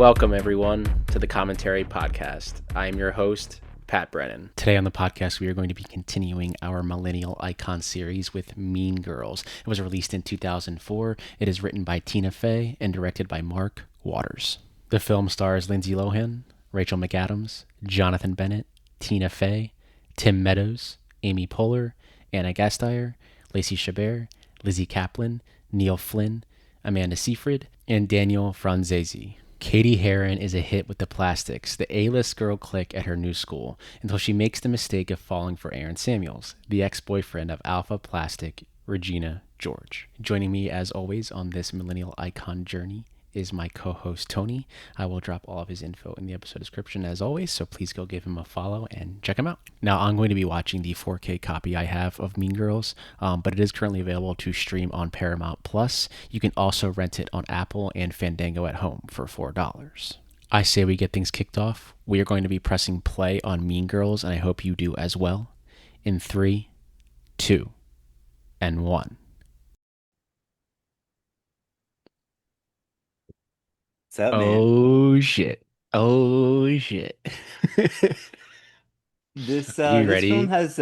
Welcome, everyone, to the Commentary Podcast. I am your host, Pat Brennan. Today on the podcast, we are going to be continuing our Millennial Icon Series with Mean Girls. It was released in 2004. It is written by Tina Fey and directed by Mark Waters. The film stars Lindsay Lohan, Rachel McAdams, Jonathan Bennett, Tina Fey, Tim Meadows, Amy Poehler, Anna Gasteyer, Lacey Chabert, Lizzie Kaplan, Neil Flynn, Amanda Seyfried, and Daniel Franzese. Katie Heron is a hit with the Plastics, the A-list girl clique at her new school, until she makes the mistake of falling for Aaron Samuels, the ex-boyfriend of Alpha Plastic, Regina George. Joining me, as always, on this millennial icon journey is my co-host, Tony. I will drop all of his info in the episode description, as always, so please go give him a follow and check him out. Now, I'm going to be watching the 4K copy I have of Mean Girls, but it is currently available to stream on Paramount+. You can also rent it on Apple and Fandango at home for $4. I say we get things kicked off. We are going to be pressing play on Mean Girls, and I hope you do as well. In 3, 2, and 1. What's up, man? Oh shit. Oh shit. This Are you this film ready? has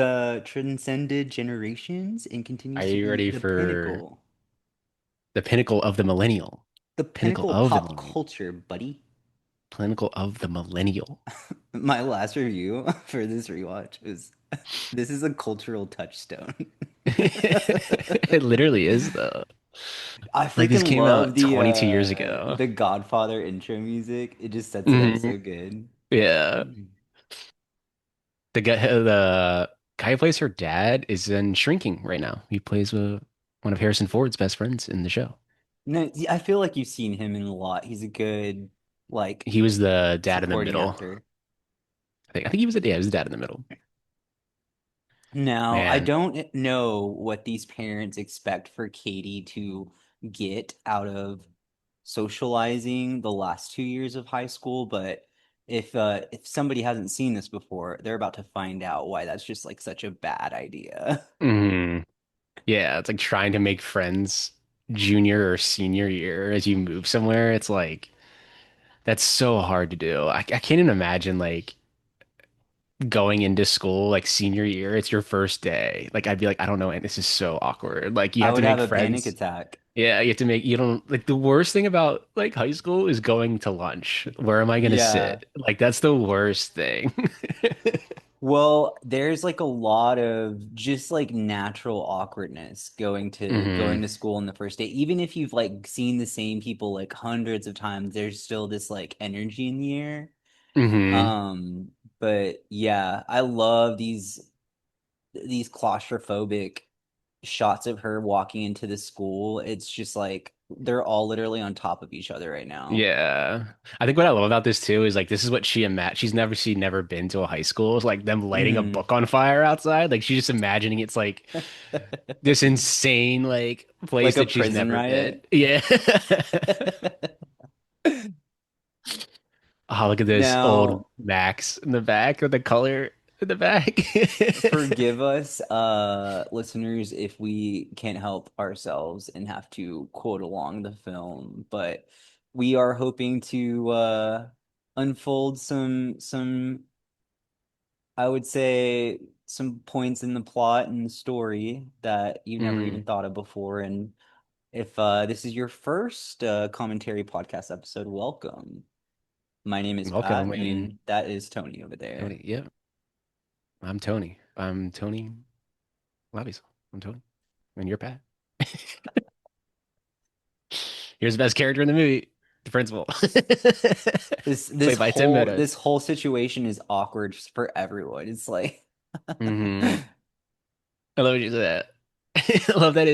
transcended generations and Are continues to you be ready the for pinnacle, the pinnacle of the millennial? the Pinnacle pinnacle of of the pop millennial. culture, buddy. Pinnacle of the millennial. My last review for this rewatch was this is a cultural touchstone. It literally is though. I Like this freaking came love out 22 years ago. the Godfather intro music. It just sets it up Hmm. so good. Yeah. The guy who plays her dad is in Shrinking right now. He plays one of Harrison Ford's best friends in the show. No, I feel like you've seen him in a lot. He's a good like He was the dad in the supporting middle. actor. I think he was the dad in the middle. Now, I Man. don't know what these parents expect for Katie to get out of socializing the last 2 years of high school, but if somebody hasn't seen this before, they're about to find out why that's just like such a bad idea. Mhm. Yeah, it's like trying to make friends junior or senior year as you move somewhere. It's like that's so hard to do. I can't even imagine like going into school like senior year. It's your first day. Like I'd be like, I don't know, and this is so awkward. Like you I have to would have make a panic friends. attack. Yeah, you have to make you don't like the worst thing about like high school is going to lunch. Where am I gonna Yeah. sit? Like that's the worst thing. Well, there's like a lot of just like natural awkwardness going Hmm. to school on the first day. Even if you've like seen the same people like hundreds of times, there's still this like energy in the air. Hmm. Um, but yeah, I love these claustrophobic shots of her walking into the school. It's just like they're all literally on top of each other right now. Yeah. I think what I love about this too is like this is what she's never been to a high school. It's like them lighting a Hmm. book on fire outside. Like she's just imagining it's like this insane like place Like a that she's prison never been. riot. Yeah. Oh, look at this old Now, Max in the back with the color in the back. forgive us, listeners, if we can't help ourselves and have to quote along the film, but we are hoping to unfold some I would say some points in the plot and the story that you've never even Mm, thought of before. And if this is your first commentary podcast episode, welcome. My name is Pat, welcome. I mean, and that is Tony over there. Tony, yeah, I'm Tony. I'm Tony Labies. I'm Tony. And you're Pat. Here's the best character in the movie, the principal. This this Played by Tim whole Meadows. this whole situation is awkward for everyone. It's like Hmm. I love what you said. I love that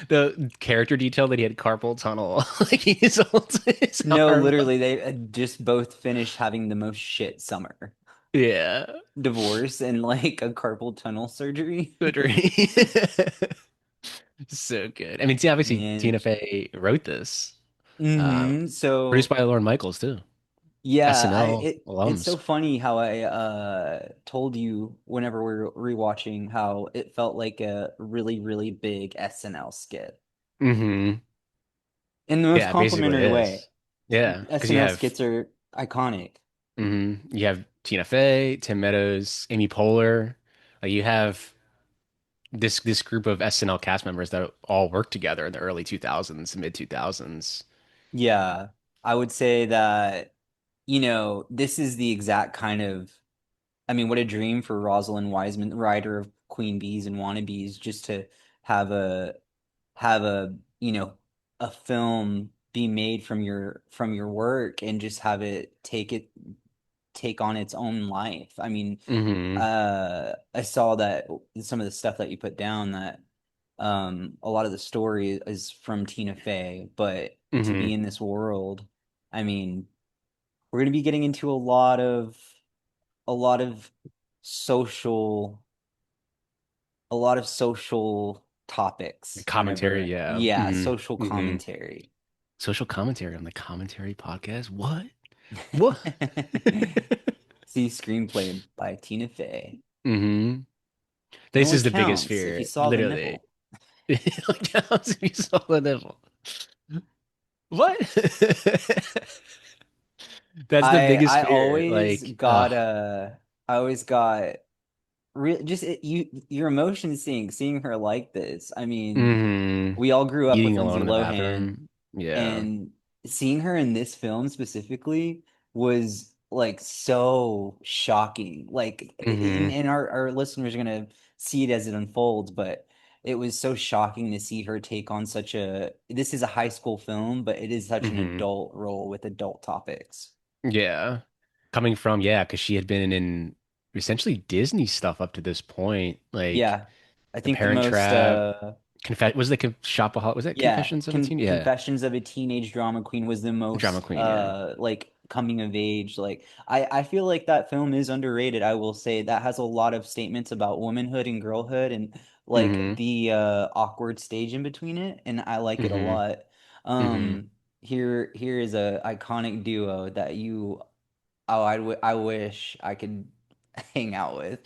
the character detail that he had carpal tunnel. Like he's holds his no, arm up. literally, they just both finished having the most shit summer. Yeah. Divorce and like a carpal tunnel surgery. Literally. So good. I mean, see, obviously Man. Tina Fey wrote this. Produced So by Lauren Michaels too. yeah, SNL it's so alums. funny how I told you whenever we are rewatching how it felt like a really, really big SNL skit Hmm. in the most Yeah, it basically complimentary way. is. Yeah, because SNL skits are iconic. you have Tina Fey, Tim Meadows, Amy Poehler. Like you have this group of SNL cast members that all worked together in the early 2000s, mid 2000s. Yeah, I would say that, this is the exact kind of, I mean, what a dream for Rosalind Wiseman, the writer of Queen Bees and Wannabes, just to have a, a film be made from your work and just have take on its own life. I mean, Hmm I saw that some of the stuff that you put down that a lot of the story is from Tina Fey, but to be hmm in this world, I mean, we're going to be getting into a lot of social a lot of social topics Commentary, whenever, yeah. yeah, social Hmm commentary. Social commentary on the commentary podcast. What? What? See, screenplay by Tina Fey. hmm It This only is the biggest counts if you fear, saw the literally. nipple. Like, you saw the nipple. What? That's the I biggest I fear. always Like, got I always got real just your emotions seeing her like this. I mean, hmm we all grew up with Eating Lindsay alone in the Lohan, bathroom. Yeah. and seeing her in this film specifically was like so shocking. Like, hmm and our listeners are gonna see it as it unfolds, but it was so shocking to see her take on this is a high school film, but it is such an hmm adult role with adult topics. Yeah. Coming from, yeah, because she had been in essentially Disney stuff up to this point. Like Yeah. I The think the Parent most Trap, was the Shopaholic, was that yeah, Confessions of a Teen? Yeah. Confessions of a Teenage Drama Queen was the Drama most Queen, yeah. like coming of age. Like, I feel like that film is underrated. I will say that has a lot of statements about womanhood and girlhood and like hmm the awkward stage in between it, and I like it a hmm lot. hmm Here is a iconic duo that I wish I could hang out with.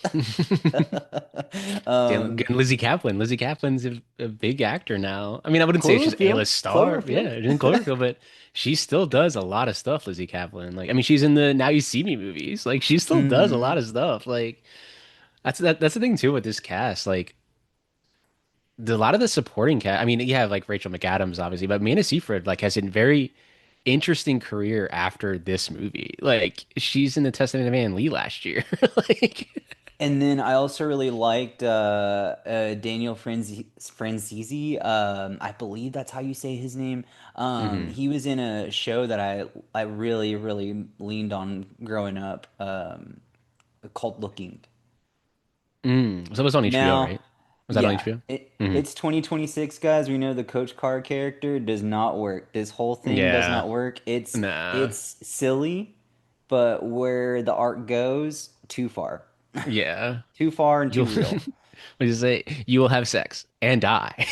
Um Lizzie Kaplan. Lizzie Kaplan's a big actor now. I mean, I wouldn't say she's Cloverfield, A-list star. Cloverfield. Yeah, she's in Cloverfield, but she still does a lot of stuff, Lizzie Kaplan. Like, I mean, she's in the Now You See Me movies. Like, she still does a lot Hmm. of stuff. Like, that's the thing too with this cast. Like, a lot of the supporting cast. I mean, you have like Rachel McAdams, obviously, but Amanda Seyfried like has a very interesting career after this movie. Like, she's in the Testament of Anne Lee last year. Like, And then I also really liked Daniel Franzese. I believe that's how you say his name. hmm He was in a show that I really really leaned on growing up, called Looking. So it was on HBO, Now, right? Was that on yeah, HBO? it's 2026, guys. We know the Coach Carr character does not work. This whole thing does Yeah. not work. Nah. It's silly, but where the art goes, too far. Yeah. Too far and You'll too real. what do you say? You will have sex and die.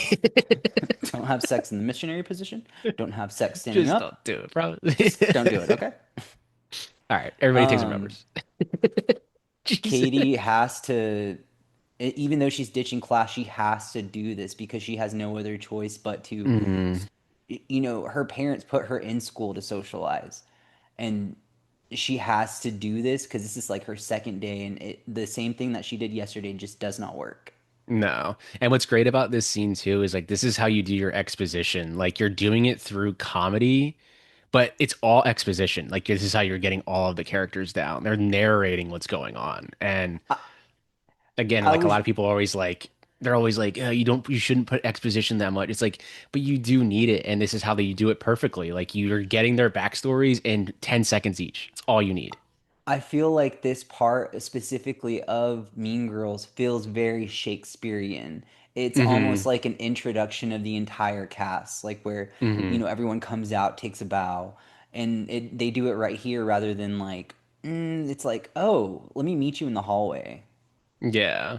Don't have sex in the missionary position. Don't have sex standing Just don't up. do it, probably. Just don't do it, okay? All right. Everybody takes their Um, numbers. Jesus. Katie has to, even though she's ditching class, she has to do this because she has no other choice but to, hmm her parents put her in school to socialize. And she has to do this because this is like her second day, and the same thing that she did yesterday just does not work. No. And what's great about this scene too is like this is how you do your exposition. Like you're doing it through comedy, but it's all exposition. Like this is how you're getting all of the characters down. They're narrating what's going on. And I, again, I like a was lot of people are always like they're always like, oh, you shouldn't put exposition that much. It's like, but you do need it, and this is how they do it perfectly. Like you're getting their backstories in 10 seconds each. It's all you need. I feel like this part specifically of Mean Girls feels very Shakespearean. It's almost hmm like an introduction of the entire cast, like where, hmm everyone comes out, takes a bow, and they do it right here rather than like, it's like, oh, let me meet you in the hallway. Yeah.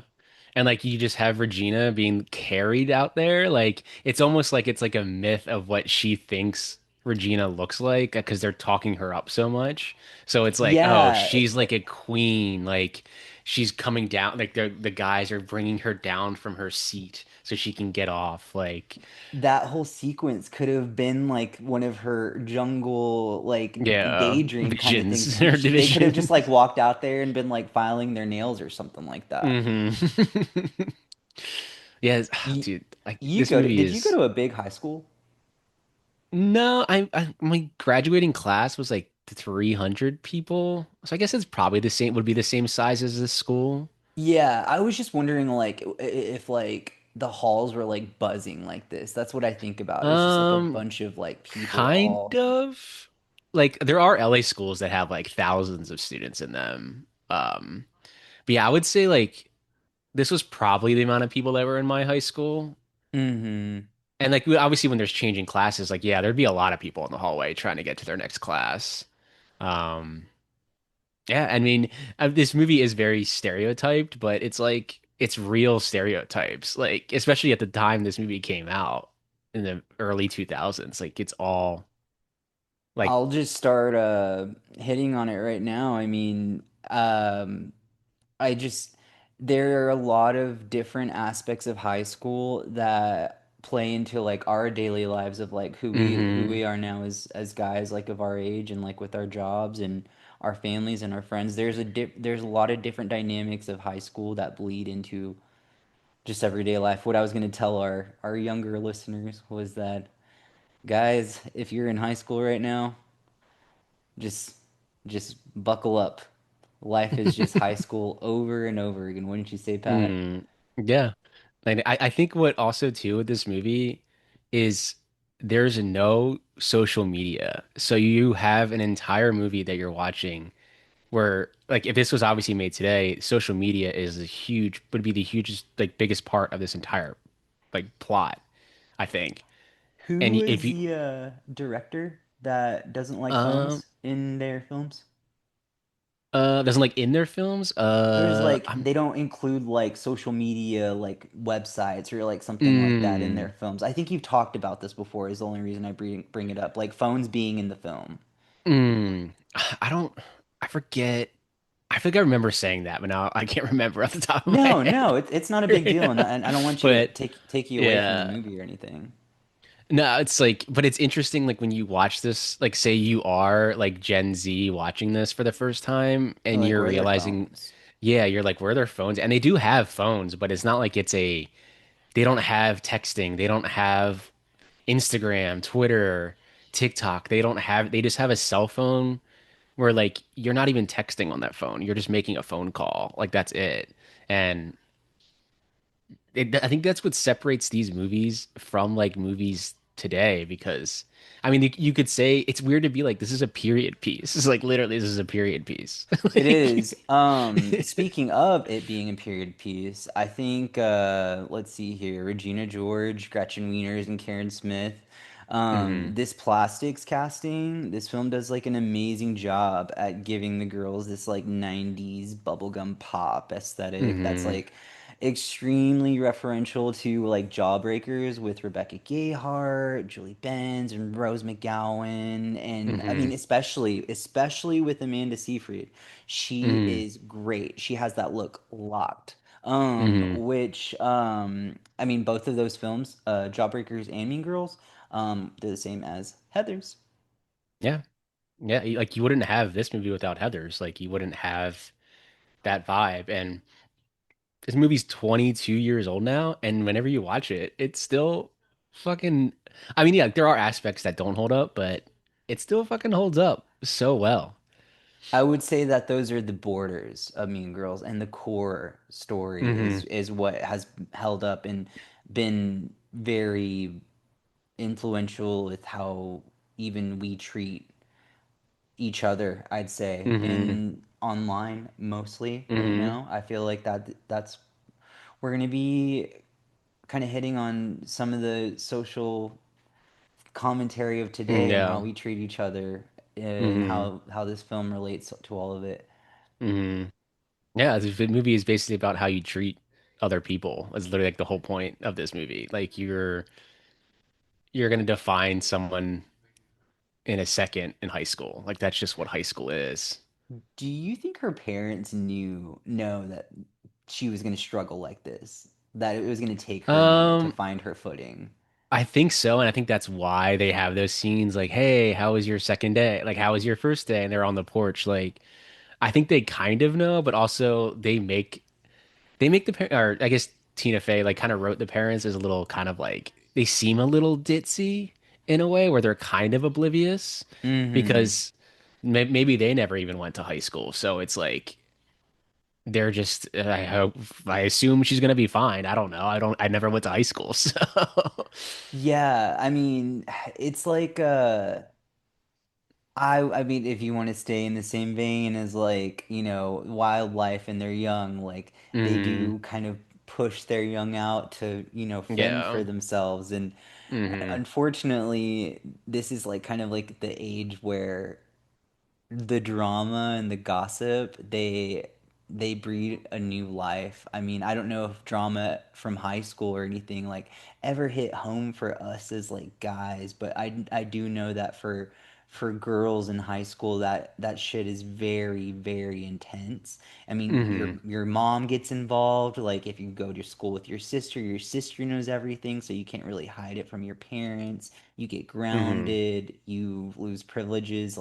And like you just have Regina being carried out there. Like it's almost like it's like a myth of what she thinks Regina looks like because they're talking her up so much. So it's like, oh, Yeah, she's like a queen. Like she's coming down. Like the guys are bringing her down from her seat. so she can get off like That whole sequence could have been like one of her jungle like yeah, daydream kind of things. visions or They could have just like divisions. walked out there and been like filing their nails or something like that. Hmm. Yeah, You, dude, like you this go to, movie did you go is to a big high school? no, my graduating class was like 300 people. So I guess it's probably the same, would be the same size as this school. Yeah, I was just wondering like if like the halls were like buzzing like this. That's what I think about. It's just like a Um, bunch of like people kind all. of. Like there are LA schools that have like thousands of students in them. But yeah, I would say like this was probably the amount of people that were in my high school. Hmm. And like obviously when there's changing classes, like yeah, there'd be a lot of people in the hallway trying to get to their next class. Um, yeah, I mean, this movie is very stereotyped, but it's like it's real stereotypes. Like especially at the time this movie came out in the early 2000s, like it's all like I'll just start hitting on it right now. I mean, I just there are a lot of different aspects of high school that play into like our daily lives of like who hmm we are now as guys like of our age and like with our jobs and our families and our friends. There's a lot of different dynamics of high school that bleed into just everyday life. What I was going to tell our younger listeners was that guys, if you're in high school right now, just just buckle up. Life is just high school over and over again, wouldn't you say, Pat? Mm, yeah. And I think what also too with this movie is there's no social media. So you have an entire movie that you're watching where like if this was obviously made today, social media is a huge would be the hugest like biggest part of this entire like plot, I think. Who And if is you the director that doesn't like um phones in their films? doesn't like in their films, There's like I'm they don't include like social media like websites or like something like that in their mm, films. I think you've talked about this before is the only reason I bring it up. Like phones being in the film. mm, I don't I forget I think I remember saying that, but now I can't remember off the top of my No, head. no, it's not a big deal, and Yeah. and I don't want you to But take you away from the yeah. movie or anything. No, it's like, but it's interesting, like when you watch this, like say you are like Gen Z watching this for the first time and Like you're where are their realizing, phones? yeah, you're like, where are their phones? And they do have phones, but it's not like they don't have texting, they don't have Instagram, Twitter, TikTok. They just have a cell phone where like you're not even texting on that phone. You're just making a phone call. Like that's it. And I think that's what separates these movies from like movies today because I mean you could say it's weird to be like this is a period piece. It's like literally this is a period piece. It Like is. Speaking of it being a period piece, I think let's see here, Regina George, Gretchen Wieners, and Karen Smith. hmm This plastics casting, this film does like an amazing job at giving the girls this like 90s bubblegum pop aesthetic that's hmm like extremely referential to like Jawbreakers with Rebecca Gayheart, Julie Benz, and Rose McGowan, and I mean hmm especially with Amanda Seyfried, she hmm is great. She has that look locked. hmm Which I mean both of those films, Jawbreakers and Mean Girls, they're the same as Heathers. Yeah. Yeah, like you wouldn't have this movie without Heathers. Like you wouldn't have that vibe and this movie's 22 years old now, and whenever you watch it, it's still fucking. I mean, yeah, there are aspects that don't hold up, but it still fucking holds up so well. I would say that those are the borders of Mean Girls, and the core story Hmm is what has held up and been very influential with how even we treat each other, I'd say, hmm in online mostly right hmm now. I feel like that's we're gonna be kind of hitting on some of the social commentary of today and how Yeah. we treat each other and hmm how this film relates to all of it. hmm Yeah, the movie is basically about how you treat other people. It's literally like the whole point of this movie. Like you're gonna define someone in a second in high school. Like that's just what high school is. Do you think her parents know that she was going to struggle like this? that it was going to take her a minute to Um, find her footing. I think so, and I think that's why they have those scenes like, "Hey, how was your second day? Like, how was your first day?" And they're on the porch. Like, I think they kind of know, but also they make the or I guess Tina Fey like kind of wrote the parents as a little kind of like they seem a little ditzy in a way where they're kind of oblivious Hmm. because maybe they never even went to high school, so it's like they're just I hope I assume she's gonna be fine. I don't know. I never went to high school, so Yeah, I mean, it's like I mean if you want to stay in the same vein as like, wildlife and they're young, like they hmm do kind of push their young out to, fend yeah. for themselves and hmm unfortunately this is like kind of like the age where the drama and the gossip they breed a new life. I mean, I don't know if drama from high school or anything like ever hit home for us as like guys, but I do know that for girls in high school that shit is very very intense. I mean, your hmm your mom gets involved, like if you go to school with your sister knows everything, so you can't really hide it from your parents. You get hmm grounded, you lose privileges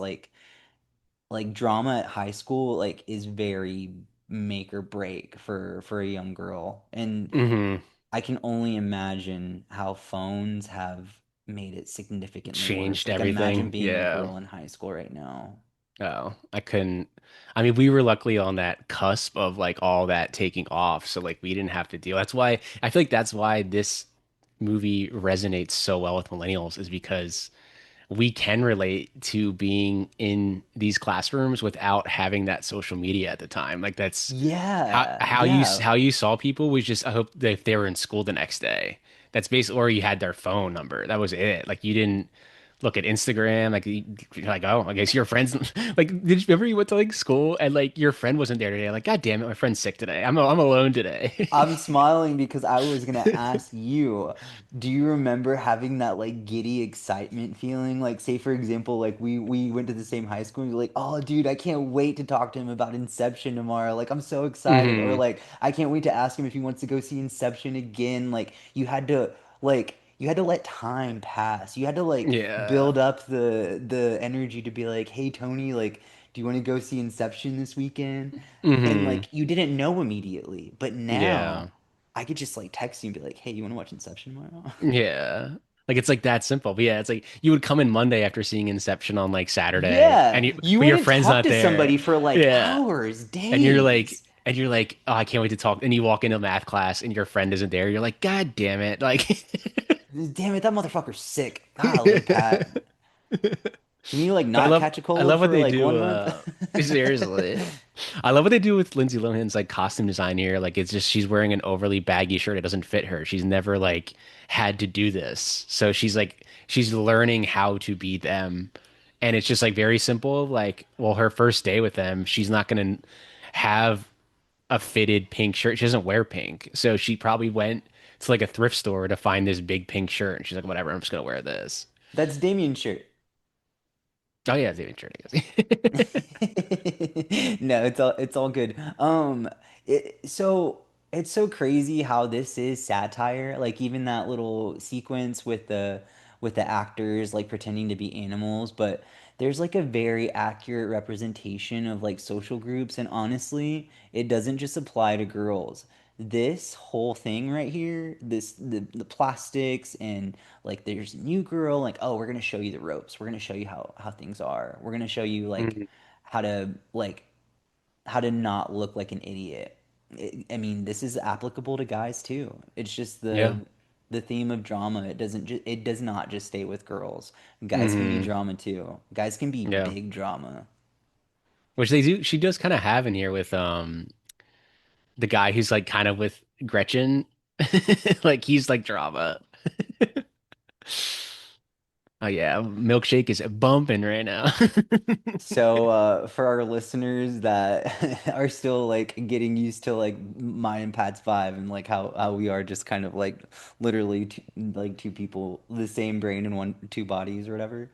like drama at high school like is very make or break for a young girl. And hmm I can only imagine how phones have made it significantly worse. Changed Like imagine everything. being a Yeah. girl in high school right now. Oh, I couldn't. I mean, we were luckily on that cusp of like all that taking off, so like we didn't have to deal. That's why I feel like that's why this movie resonates so well with millennials is because we can relate to being in these classrooms without having that social media at the time. Like that's how Yeah, how you yeah. how you saw people was just I hope that if they were in school the next day. That's basically or you had their phone number. That was it. Like you didn't look at Instagram. Like you're like, oh, I guess your friends like did you remember you went to like school and like your friend wasn't there today? Like, God damn it, my friend's sick today. I'm alone today. I'm smiling because I was gonna ask you, do you remember having that like giddy excitement feeling? Like, say for example, like we went to the same high school and you're like, oh dude, I can't wait to talk to him about Inception tomorrow. Like, I'm so excited. Or hmm like, I can't wait to ask him if he wants to go see Inception again. Like, you had to let time pass. You had to like Yeah. build up the energy to be like, hey Tony, like, do you want to go see Inception this weekend? And hmm like you didn't know immediately, but now Yeah. I could just like text you and be like, "Hey, you want to watch Inception tomorrow?" Yeah. Like it's like that simple. But yeah, it's like you would come in Monday after seeing Inception on like Saturday Yeah, and you but your wouldn't friend's talk not to there. somebody for like Yeah. hours, And you're like days. oh, I can't wait to talk. And you walk into math class and your friend isn't there. You're like, God damn it. Like Damn it, that motherfucker's sick. Golly, Pat. Can you like But not catch a I cold love what for they like do, 1 month? seriously. I love what they do with Lindsay Lohan's like costume design here. Like it's just she's wearing an overly baggy shirt. It doesn't fit her. She's never like had to do this. So she's learning how to be them. And it's just like very simple. Like, well, her first day with them, she's not gonna have a fitted pink shirt. She doesn't wear pink. So she probably went to like a thrift store to find this big pink shirt and she's like, whatever, I'm just gonna wear this. That's Damien's shirt. Oh yeah, it's even shirt, I guess. No, it's all good. So it's so crazy how this is satire. Like even that little sequence with the actors like pretending to be animals, but there's like a very accurate representation of like social groups, and honestly, it doesn't just apply to girls. This whole thing right here, the plastics and like there's a new girl, like, oh, we're gonna show you the ropes. We're gonna show you how things are. We're gonna show you like how to like how to not look like an idiot. I mean, this is applicable to guys too. It's just Yeah. the theme of drama. It does not just stay with girls. Guys can be hmm drama too. Guys can be Yeah. big drama. Which they do she does kind of have in here with the guy who's like kind of with Gretchen. Like he's like drama. Oh yeah, milkshake is bumping right now. So, for our listeners that are still like getting used to like mine and Pat's vibe and like how we are just kind of like literally like two people, the same brain in two bodies or whatever.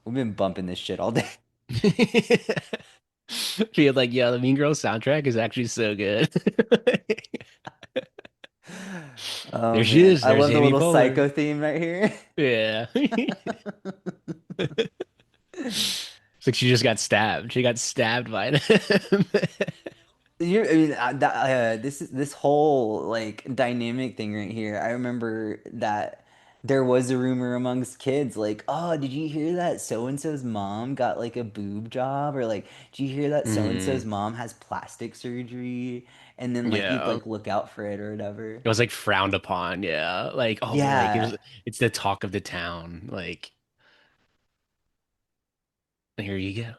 We've been bumping this shit all day. Feel like yeah, the Mean Girls soundtrack is actually so good. Oh There she man, is. I There's love the Amy little Poehler. psycho theme right here. Yeah. It's like she just got stabbed. She got stabbed by them. I mean, this is this whole like dynamic thing right here. I remember that there was a rumor amongst kids like, "Oh, did you hear that so and so's mom got like a boob job?" Or like, "Did you hear that so and so's Hmm. mom has plastic surgery?" And then like you'd Yeah. like look out for it or whatever. It was like frowned upon. Yeah. Like, oh, like Yeah. it's the talk of the town. Like, here you go.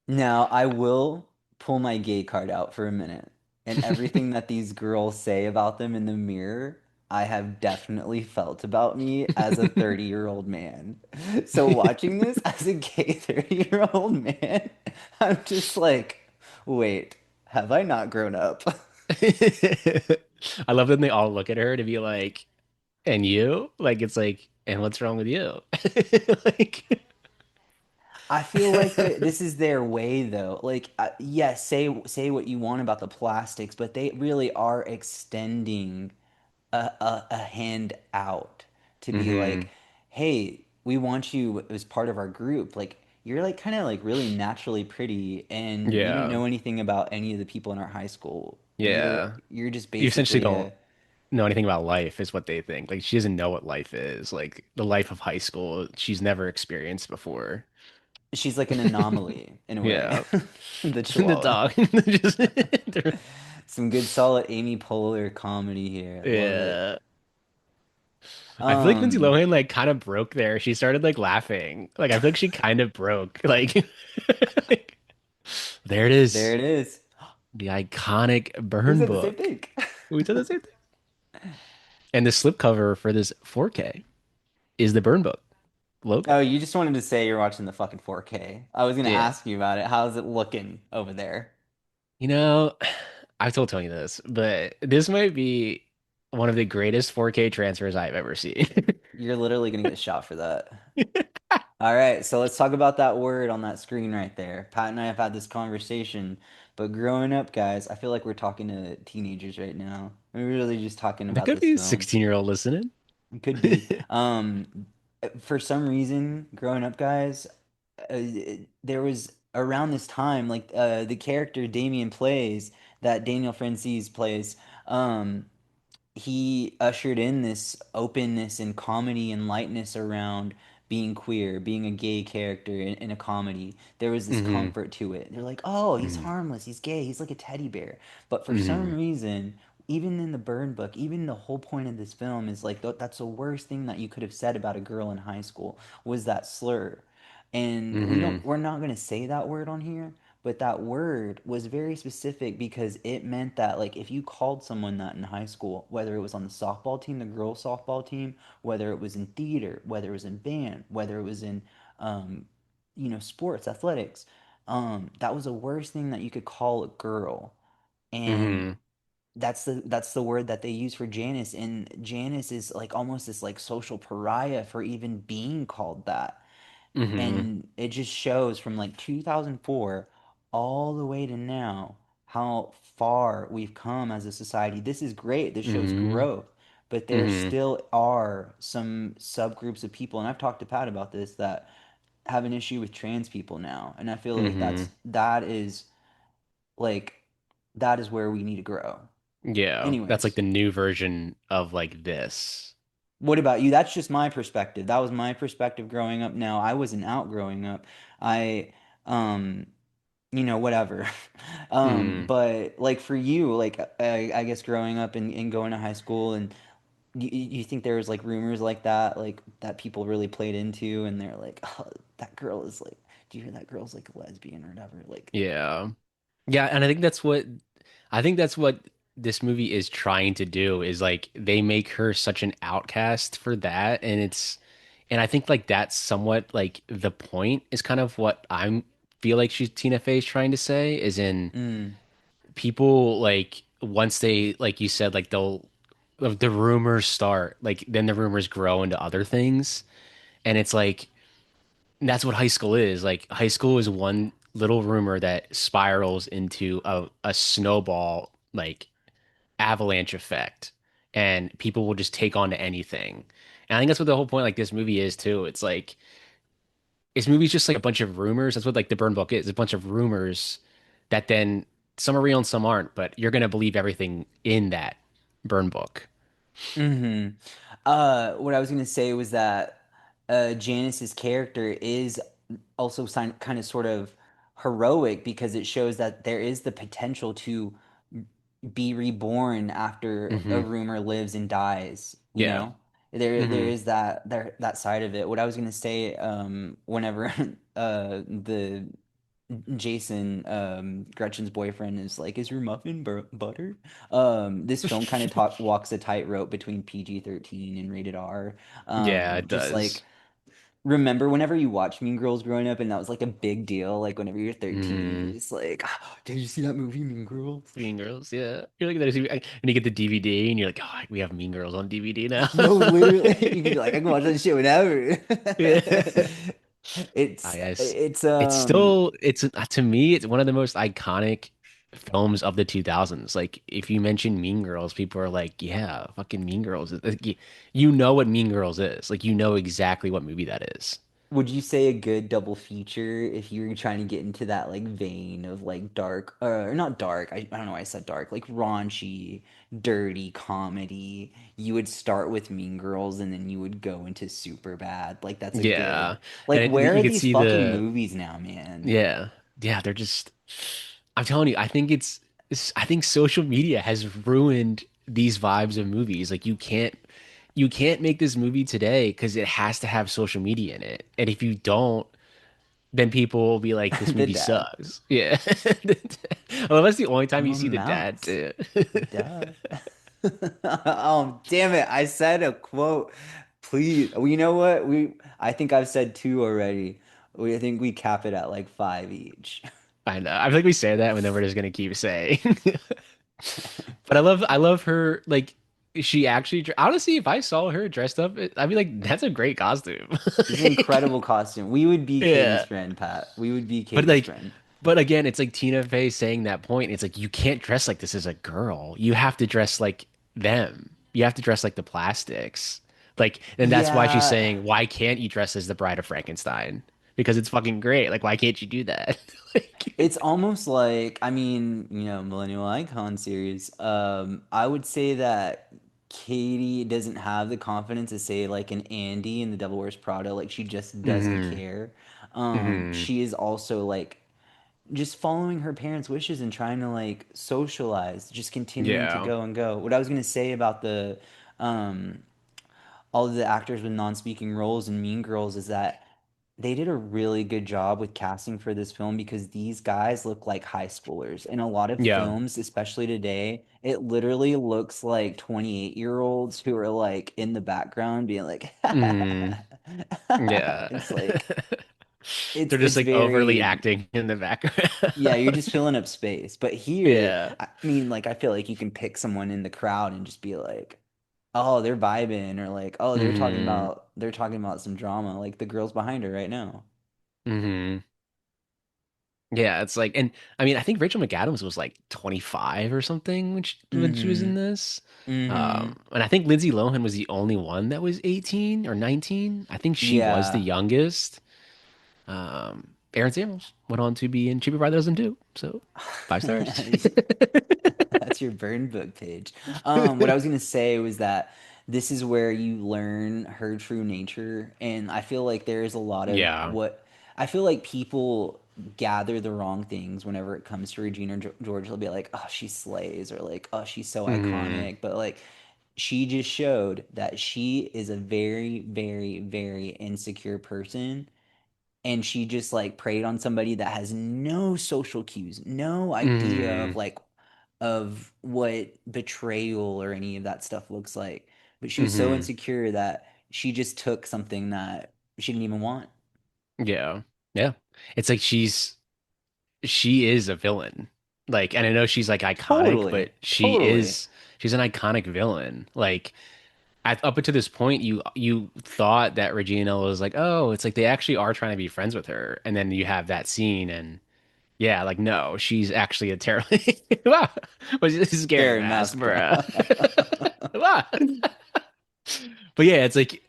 Now, I will pull my gay card out for a minute. And everything that these girls say about them in the mirror, I have definitely felt about me as a 30-year-old man. So watching this as a gay 30-year-old man, I'm just like, wait, have I not grown up? I love that they all look at her to be like, and you? Like, it's like, and what's wrong with you? Like, I feel like this is their way though. Like, yes, say what you want about the plastics, but they really are extending a hand out to be hmm like, hey, we want you as part of our group. Like, you're like kind of like really naturally pretty, and you don't yeah. know anything about any of the people in our high school. Yeah. You're just You essentially basically don't a. know anything about life, is what they think. Like, she doesn't know what life is. Like, the life of high school, she's never experienced before. She's like an anomaly in a way. Yeah. The The Chihuahua. dog. Just, Some good solid Amy Poehler comedy here. Love it. yeah. I feel like Lindsay Um, Lohan like kind of broke there. She started like laughing. Like I feel like she kind of broke. Like, like, there it there is. it is. The iconic We burn said the same book. thing. We said the same thing. And the slipcover for this 4K is the burn book logo. Oh, you just wanted to say you're watching the fucking 4K. I was gonna Yeah. ask you about it. How's it looking over there? You know, I've told Tony this, but this might be one of the greatest 4K transfers I've ever seen. You're literally gonna get shot for that. All right, so let's talk about that word on that screen right there. Pat and I have had this conversation, but growing up, guys, I feel like we're talking to teenagers right now. We're really just talking That about could this be a film. 16-year-old listening. It could be. For some reason, growing up, guys, there was around this time, like the character Damien plays, that Daniel Francis plays. Um, he ushered in this openness and comedy and lightness around being queer, being a gay character in a comedy. There was this hmm comfort to it. They're like, oh, he's hmm harmless, he's gay, he's like a teddy bear. But for some hmm reason, even in the Burn book, even the whole point of this film is like that's the worst thing that you could have said about a girl in high school was that slur. And hmm we're not going to say that word on here, but that word was very specific because it meant that like if you called someone that in high school, whether it was on the softball team, the girls softball team, whether it was in theater, whether it was in band, whether it was in um, sports, athletics, that was the worst thing that you could call a girl. And hmm that's the word that they use for Janice, and Janice is like almost this like social pariah for even being called that. hmm And it just shows from like 2004 all the way to now how far we've come as a society. This is great. This shows hmm growth. But there hmm still are some subgroups of people, and I've talked to Pat about this, that have an issue with trans people now. And I feel like hmm like that is where we need to grow. Yeah, that's like Anyways, the new version of like this. what about you? That's just my perspective. That was my perspective growing up. Now, I wasn't out growing up. I um whatever. hmm But like for you, like I guess growing up and going to high school, and you think there was like rumors like that, like that people really played into, and they're like, oh, that girl is like, do you hear that girl's like a lesbian or whatever? Like, Yeah. Yeah, and I think that's what this movie is trying to do is like they make her such an outcast for that and I think like that's somewhat like the point is kind of what I'm feel like she's Tina Fey's trying to say is in mm, people like once they like you said like they'll the rumors start like then the rumors grow into other things and it's like that's what high school is. Like high school is one little rumor that spirals into a snowball like avalanche effect, and people will just take on to anything. And I think that's what the whole point like this movie is too. It's like this movie's just like a bunch of rumors. That's what like the Burn Book is, a bunch of rumors that then some are real and some aren't, but you're gonna believe everything in that Burn Book. Hmm. What I was gonna say was that Janice's character is also kind of sort of heroic because it shows that there is the potential to be reborn after a Hmm. rumor lives and dies, you Yeah. know? There Hmm. is that side of it. What I was gonna say, whenever the Jason, Gretchen's boyfriend is like, "Is your muffin butter?" This film kind of talk walks a tightrope between PG-13 and rated R. Yeah, it Just does. like remember whenever you watched Mean Girls growing up, and that was like a big deal. Like whenever you're 13, you're Hmm. just like, "Ah, did you see that movie, Mean Girls?" Mean Girls, yeah. You're like that, and you get the DVD, and you're like, oh, we have Mean Girls on DVD now. No, literally, you can be like, I can watch that shit whenever. Yeah. I guess It's it's still it's to me it's one of the most iconic films of the 2000s. Like if you mention Mean Girls, people are like, "Yeah, fucking Mean Girls." Like, you know what Mean Girls is. Like you know exactly what movie that is. Would you say a good double feature if you were trying to get into that like vein of like dark or not dark, I don't know why I said dark, like raunchy, dirty comedy, you would start with Mean Girls and then you would go into Super Bad. Like that's a good Yeah, like and where are you could these see fucking the movies now, man? yeah, yeah. They're just. I'm telling you, I think social media has ruined these vibes of movies. Like you can't make this movie today because it has to have social media in it. And if you don't, then people will be like, this The movie dad. sucks. Yeah. Well, that's the only time I'm you a see the dad mouse. too. Duh. Oh, damn it. I said a quote. Please. Well, you know what? I think I've said two already. I think we cap it at like five each. I know. I feel like we say that and then we're just gonna keep saying. But I love her. Like she actually, honestly, if I saw her dressed up, I'd be like, that's a great costume. It's an incredible costume. We would be Katie's Yeah. friend, Pat. We would be But Katie's like, friend. but again, it's like Tina Fey saying that point. It's like you can't dress like this as a girl. You have to dress like them. You have to dress like the plastics. Like, and that's why she's Yeah, saying, why can't you dress as the Bride of Frankenstein? Because it's fucking great. Like, why can't you do that? Like, it's almost like, I mean, Millennial Icon Series. I would say that Katie doesn't have the confidence to say like an Andy in The Devil Wears Prada. Like she just doesn't hmm. care. Hmm. She is also like just following her parents' wishes and trying to like socialize, just continuing to Yeah. go and go. What I was gonna say about the um all of the actors with non-speaking roles in Mean Girls is that they did a really good job with casting for this film because these guys look like high schoolers. In a lot of Yeah. films, especially today, it literally looks like 28-year-olds who are like in the background being like Hmm. Yeah. it's like They're just it's like overly very acting in the yeah, you're background. just filling up space. But here, Yeah. I mean, like I feel like you can pick someone in the crowd and just be like, "Oh, they're vibing," or like, "Oh, Hmm. they're talking about some drama," like the girls behind her right now. Hmm. Yeah, it's like, and I mean, I think Rachel McAdams was like 25 or something when she was in Mm-hmm. this. Mm-hmm. And I think Lindsay Lohan was the only one that was 18 or 19. I think she was the Yeah. youngest. Aaron Samuels went on to be in Cheaper by the Dozen too. So 5 stars. That's your burn book page. What I was gonna say was that this is where you learn her true nature, and I feel like there is a lot of Yeah. what I feel like people gather the wrong things whenever it comes to Regina George. They'll be like, "Oh, she slays," or like, "Oh, she's so Hmm. iconic," but like. She just showed that she is a very, very, very insecure person and she just like preyed on somebody that has no social cues, no idea of Hmm. like of what betrayal or any of that stuff looks like. But she was so Hmm. insecure that she just took something that she didn't even want. Yeah. Yeah. It's like she is a villain. Like, and I know she's like iconic, Totally. but Totally. she's an iconic villain. Like up until this point, you thought that Regina was like, oh, it's like they actually are trying to be friends with her, and then you have that scene, and Yeah, like no, she's actually a terrible. Wow, was this scary Scary mask, mask, bro. bruh? Wow. But yeah, it's like,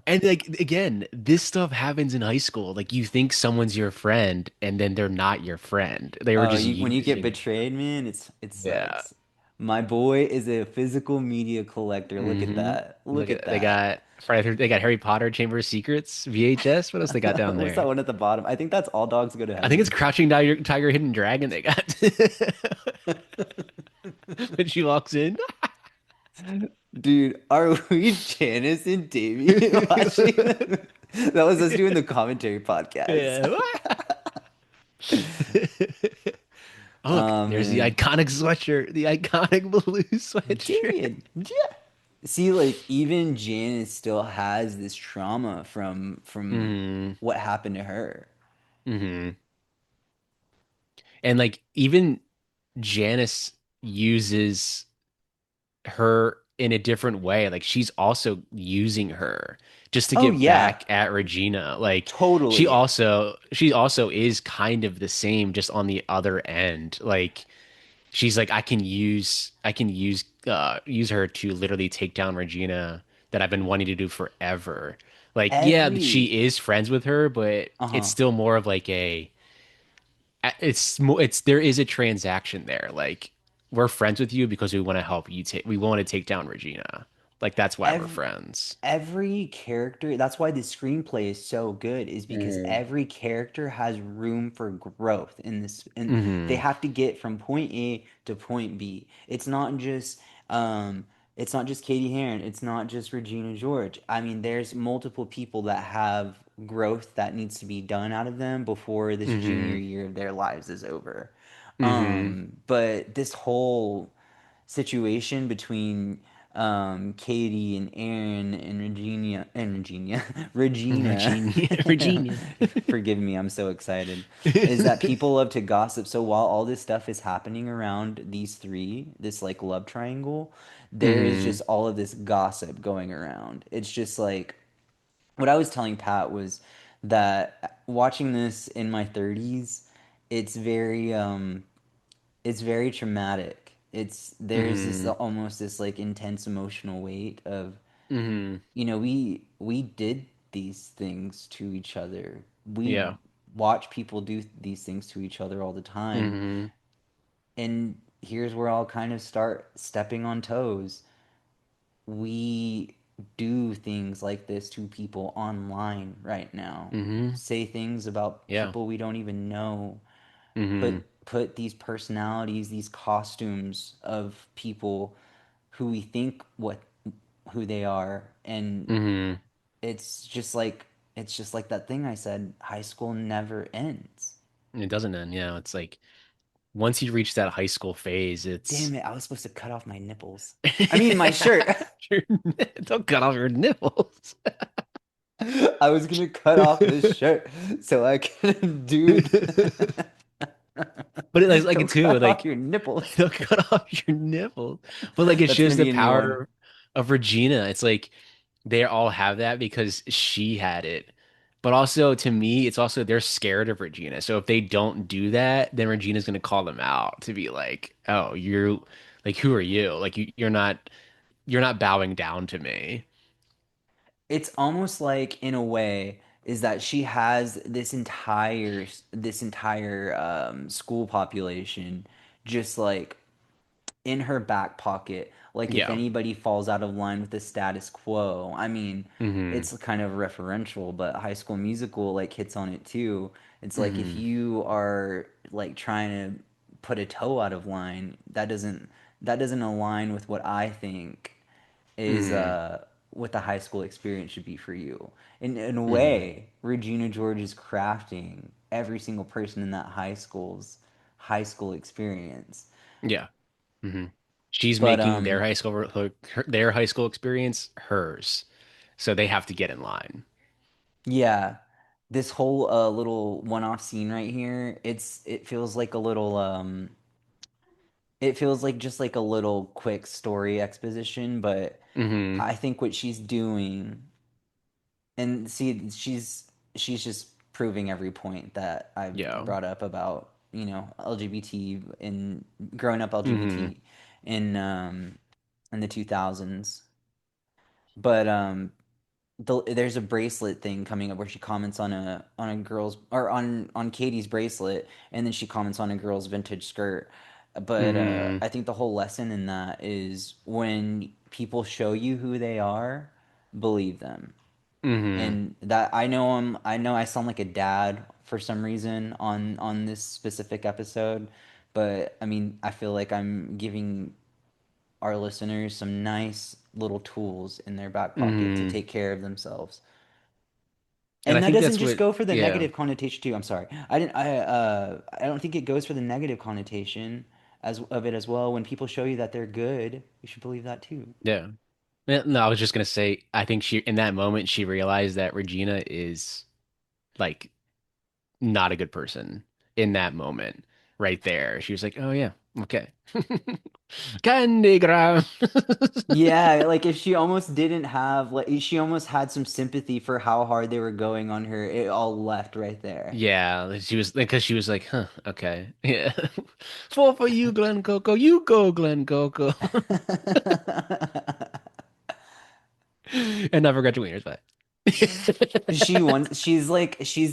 and like again, this stuff happens in high school. Like you think someone's your friend, and then they're not your friend. They were Oh, just when you get using. betrayed, man, it Yeah. sucks. My boy is a physical media collector. Look at Hmm. that. Look Look at at they that. got Friday. They got Harry Potter Chamber of Secrets VHS. What else they got down What's that there? one at the bottom? I think that's All Dogs Go to I think it's Heaven. Crouching Tiger, Hidden Dragon. They got when she walks in. Dude, are we Janice and Davey watching? That was us doing the commentary podcast. Yeah. Oh, look, Oh there's the man. iconic sweatshirt, the iconic blue sweatshirt. Damien. Yeah. See, like even Janice still has this trauma from Hmm. what happened to her. Hmm. And like even Janice uses her in a different way. Like she's also using her just to Oh get yeah, back at Regina. Like totally. she also is kind of the same, just on the other end. Like she's like, I can use her to literally take down Regina that I've been wanting to do forever. Like, yeah, Every she is friends with her, but it's uh-huh. still more of like it's more it's there is a transaction there. Like we're friends with you because we want to help you take we want to take down Regina. Like that's why we're Every friends. every character, that's why the screenplay is so good, is because Mm-hmm. every character has room for growth in this, and they Mm-hmm. have to get from point A to point B. Um it's not just Katie Heron, it's not just Regina George. I mean, there's multiple people that have growth that needs to be done out of them before this junior Mm-hmm. year of their lives is over. Mm-hmm. But this whole situation between Katie and Aaron and Regina. Regina. Regina. Forgive me, I'm so excited. Is that people love to gossip. So while all this stuff is happening around these three, this like love triangle, there is Mm-hmm. just all of this gossip going around. It's just like what I was telling Pat was that watching this in my 30s, it's very traumatic. There's this Mm-hmm. almost this like intense emotional weight of, Mm-hmm. we did these things to each other. We Yeah. watch people do these things to each other all the time, Mm-hmm. and here's where I'll kind of start stepping on toes. We do things like this to people online right now. Mm-hmm. Say things about Yeah. people we don't even know, Mm-hmm. put these personalities, these costumes of people who we think what who they are, and Mm-hmm. it's just like that thing I said, high school never ends. It doesn't end. Yeah. It's like once you reach that high school phase, it's Damn it, I was supposed to cut off my nipples. I mean my shirt. Your don't cut off your nipples. I was gonna cut off this shirt so I can do But it, like it don't too, cut off like your nipples. they'll cut off your nipples. But like it That's gonna shows the be a new one. power of Regina. It's like they all have that because she had it. But also to me, it's also they're scared of Regina. So if they don't do that, then Regina's gonna call them out to be like, "Oh, you're like, who are you? Like you're not bowing down to me." It's almost like in a way is that she has this entire school population just like in her back pocket, like if Yeah. anybody falls out of line with the status quo. I mean, Mm-hmm. it's kind of referential, but High School Musical like hits on it too. It's like if Mm-hmm. you are like trying to put a toe out of line, that doesn't align with what I think is Mm-hmm. what the high school experience should be for you. In a Mm-hmm. way, Regina George is crafting every single person in that high school experience. Yeah. Hmm. She's But making their high school experience hers, so they have to get in line. yeah, this whole little one-off scene right here, it feels like a little it feels like just like a little quick story exposition, but Hmm. I think what she's doing, and see, she's just proving every point that I've Yeah. brought up about. LGBT and growing up Hmm. LGBT in in the 2000s. But there's a bracelet thing coming up where she comments on a girl's or on Katie's bracelet, and then she comments on a girl's vintage skirt. But Hmm. I think the whole lesson in that is when people show you who they are, believe them. Hmm. And that I know I sound like a dad for some reason on this specific episode, but I mean I feel like I'm giving our listeners some nice little tools in their back pocket to Hmm. take care of themselves. And I And that think doesn't that's just what, go for the yeah, negative connotation too. I'm sorry. I don't think it goes for the negative connotation as of it as well. When people show you that they're good, you should believe that too. yeah. No, I was just gonna say, I think she, in that moment, she realized that Regina is like not a good person in that moment right there. She was like, oh yeah, okay. Candy gram. Yeah, like if she almost didn't have like she almost had some sympathy for how hard they were going on her, it all left right there. Yeah, she was because she was like, huh, okay. Yeah. Fall for you, Glen Coco. You go, Glen Coco. And never got your wieners back. She's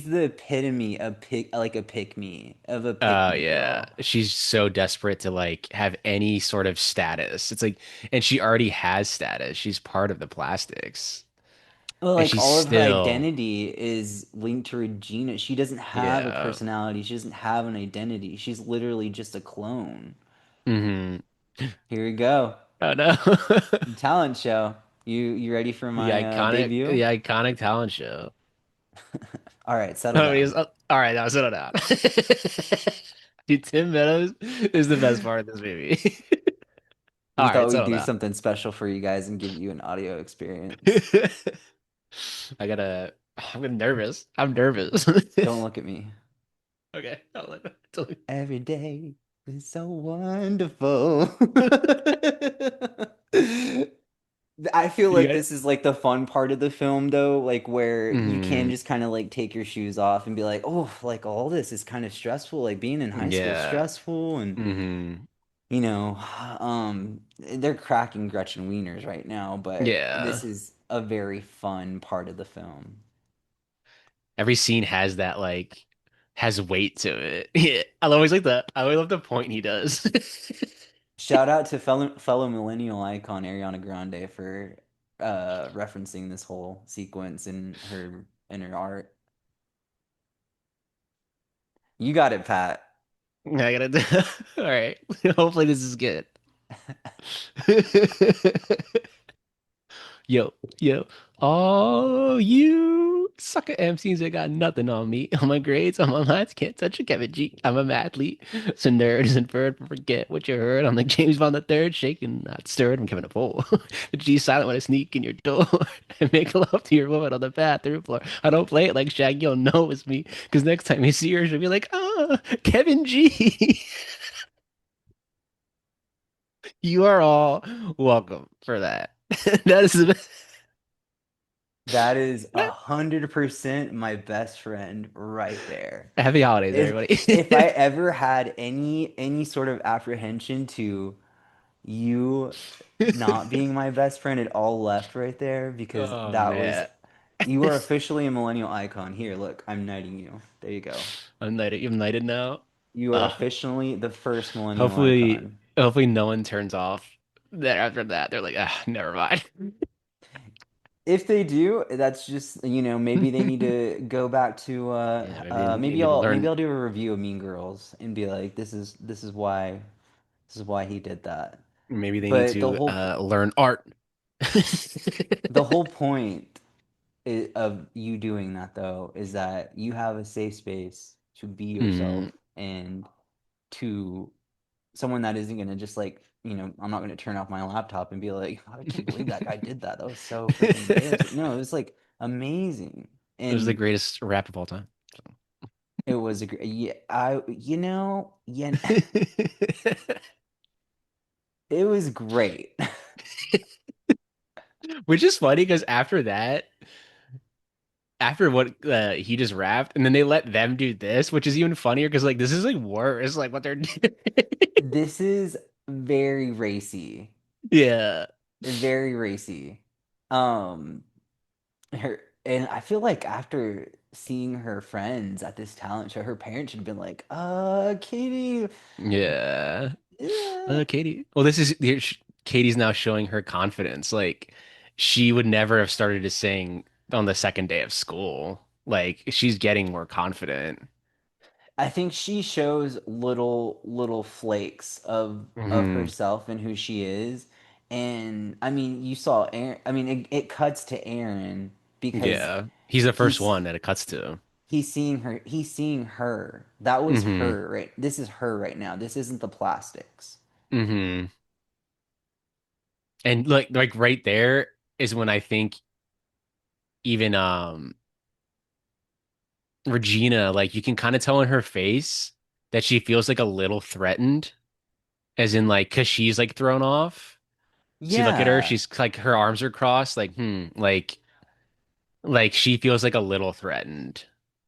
the epitome of pick me of a pick Oh me yeah. girl. She's so desperate to like have any sort of status. It's like, and she already has status. She's part of the plastics. Well, And like she's all of her still, identity is linked to Regina. She doesn't have a yeah. personality. She doesn't have an identity. She's literally just a clone. Hmm. Here we go. Oh no. Talent show. You ready for my The debut? iconic talent show. All right, settle Oh, down. all right, now settle down. Dude, Tim Meadows is the best part of this movie. All We thought right, we'd settle do down. something special for you guys and give you an audio experience. I gotta. I'm nervous. I'm nervous. Don't look at me. Okay, I'll let Every day is so wonderful. I feel you like got this it. is like the fun part of the film though, like where you can Mm, just kind of like take your shoes off and be like, "Oh, like all this is kind of stressful. Like being in high school is yeah. stressful." And Hmm. you know, they're cracking Gretchen Wieners right now, but Yeah. this is a very fun part of the film. Every scene has that like has weight to it. Yeah. I always like that. I always love the point he does. Shout out to fellow millennial icon Ariana Grande for referencing this whole sequence in her art. You got it, Pat. I gotta do. All right. Hopefully this is good. Yo, yo. Oh, you sucker MCs that got nothing on me. On my grades, on my lines, can't touch a Kevin G. I'm a mathlete. So nerd is inferred, but forget what you heard. I'm like James Bond the third, shaking, not stirred. I'm Kevin a pole. The G silent when I sneak in your door and make love to your woman on the bathroom floor. I don't play it like Shaggy, you'll know it's me. Because next time you see her, she'll be like, ah, Kevin G. You are all welcome for that. That is the That is best. 100% my best friend right there. Happy holidays, If everybody. if I ever had any sort of apprehension to you not being my best friend, it all left right there because Oh that was man. you are officially a millennial icon. Here, look, I'm knighting you. There you go. I'm knighted. You're knighted now. You are Uh, officially the first millennial hopefully, icon. hopefully no one turns off there after that. They're like, ah, never mind. If they do, that's just, maybe they need to go back to Yeah, maybe maybe learn. I'll do a review of Mean Girls and be like, this is why he did that. Maybe they need But to learn art. the whole point of you doing that though is that you have a safe space to be Mm, yourself and to someone that isn't gonna just like, I'm not gonna turn off my laptop and be like, "Oh, I can't believe that guy did that. That was so freaking embarrassing." No, it was like amazing. it was the And greatest rap of all time. it was a great, yeah, yeah, it was great. Which is funny because after that, after what he just rapped, and then they let them do this, which is even funnier because like this is like worse, like what they're doing. This is very racy. Yeah. Very racy. Um, her and I feel like after seeing her friends at this talent show, her parents should have been like, Katie, Yeah. eh." Katie. Well, this is Katie's now showing her confidence. Like she would never have started to sing on the second day of school. Like she's getting more confident. I think she shows little flakes of Hmm. herself and who she is. And I mean, you saw Aaron. I mean, it cuts to Aaron because Yeah. He's the first he's one that it cuts to. he's seeing her. He's seeing her. That was Hmm. her, right? This is her right now. This isn't the plastics. Hmm. And like right there is when I think even Regina, like you can kind of tell in her face that she feels like a little threatened, as in like because she's like thrown off. See, look at her. Yeah. She's like her arms are crossed, like she feels like a little threatened.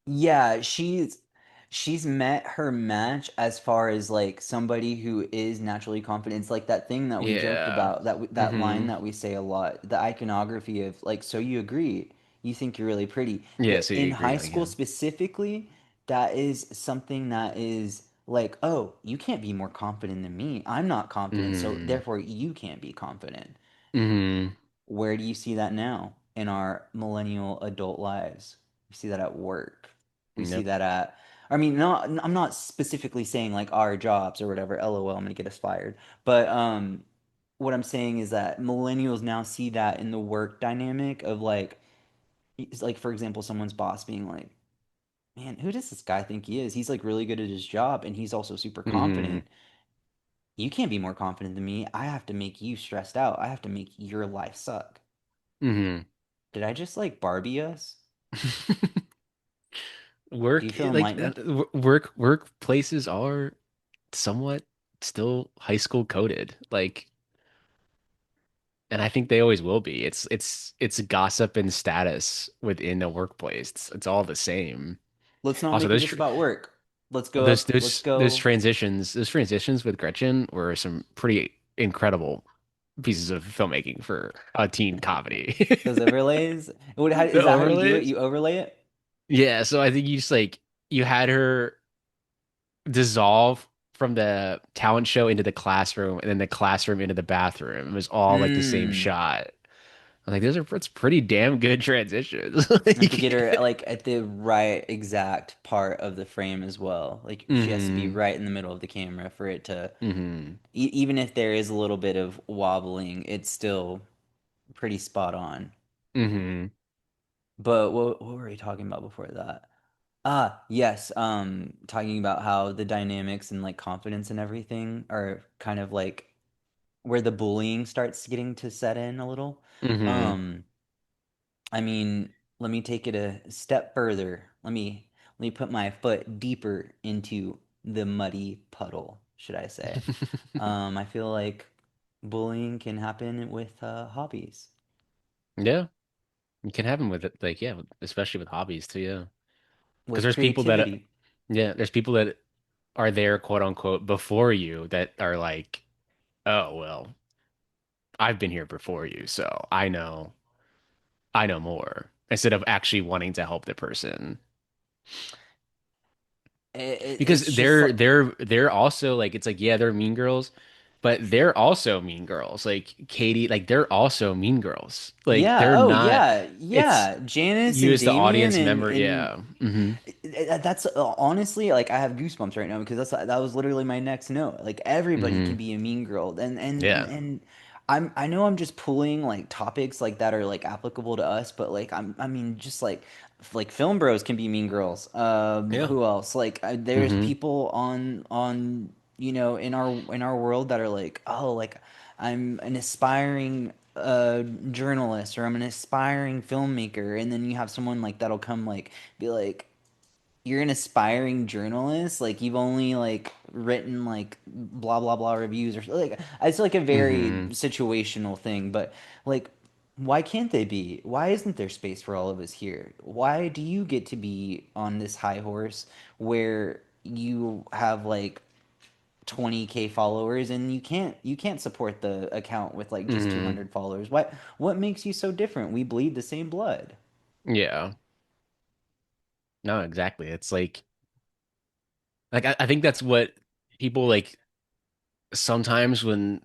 Yeah, she's met her match as far as like somebody who is naturally confident. It's like that thing that we joked Yeah. about, that line Hmm. that we say a lot, the iconography of like, so you agree, you think you're really pretty. Yeah, But so you in agree, high like school yeah. specifically, that is something that is like, oh, you can't be more confident than me. I'm not confident, so Hmm. therefore you can't be confident. Hmm. Where do you see that now in our millennial adult lives? We see that at work. We see Yep. that at, I mean, not, I'm not specifically saying like our jobs or whatever. LOL, I'm gonna get us fired. But what I'm saying is that millennials now see that in the work dynamic of like, it's like for example, someone's boss being like, "Man, who does this guy think he is? He's like really good at his job and he's also super Hmm. confident. You can't be more confident than me. I have to make you stressed out. I have to make your life suck." Hmm. Did I just like Barbie us? Do you Work feel like enlightened? workplaces are somewhat still high school coded. Like, and I think they always will be. It's gossip and status within a workplace. It's all the same. Let's not Also, make it just about work. Let's go those up. Let's those those go. transitions those transitions with Gretchen were some pretty incredible pieces of filmmaking for a teen comedy. Those overlays. The Is that how you do it? overlays. You overlay it? Yeah, so I think you just like you had her dissolve from the talent show into the classroom and then the classroom into the bathroom. It was all like the same Hmm. shot. I'm like, those are it's pretty damn good transitions. I have to get her Like, like at the right exact part of the frame as well. Like she has to be hmm. right in the middle of the camera for it to, Hmm. even if there is a little bit of wobbling, it's still pretty spot on. Hmm. But what were we talking about before that? Ah, yes. Talking about how the dynamics and like confidence and everything are kind of like where the bullying starts getting to set in a little. Hmm. Um, I mean, let me take it a step further. Let me put my foot deeper into the muddy puddle, should I say. I feel like bullying can happen with hobbies, Yeah, you can have them with it, like yeah, especially with hobbies too. Yeah, because with creativity. there's people that are there, quote unquote, before you that are like, oh well, I've been here before you, so I know more instead of actually wanting to help the person. Because It's just like, they're also like it's like yeah they're mean girls, but they're also mean girls. Like Katie, like they're also mean girls. Like yeah, they're oh not. yeah, It's yeah. Janice you and as the Damien audience and member. Yeah. Hmm. that's honestly like I have goosebumps right now because that was literally my next note. Like everybody can Hmm. be a mean girl, Yeah. and I know I'm just pulling like topics like that are like applicable to us, but like I mean just like film bros can be mean girls. Yeah. Who else? Like there's Hmm. people on in our world that are like, oh, like I'm an aspiring journalist or I'm an aspiring filmmaker, and then you have someone like that'll come like be like, you're an aspiring journalist, like you've only like written like blah blah blah reviews or like it's like a very Hmm. situational thing, but like Why can't they be? Why isn't there space for all of us here? Why do you get to be on this high horse where you have like 20K followers and you can't support the account with like just Hmm. 200 followers? What makes you so different? We bleed the same blood. Yeah. No, exactly. It's like I think that's what people like sometimes when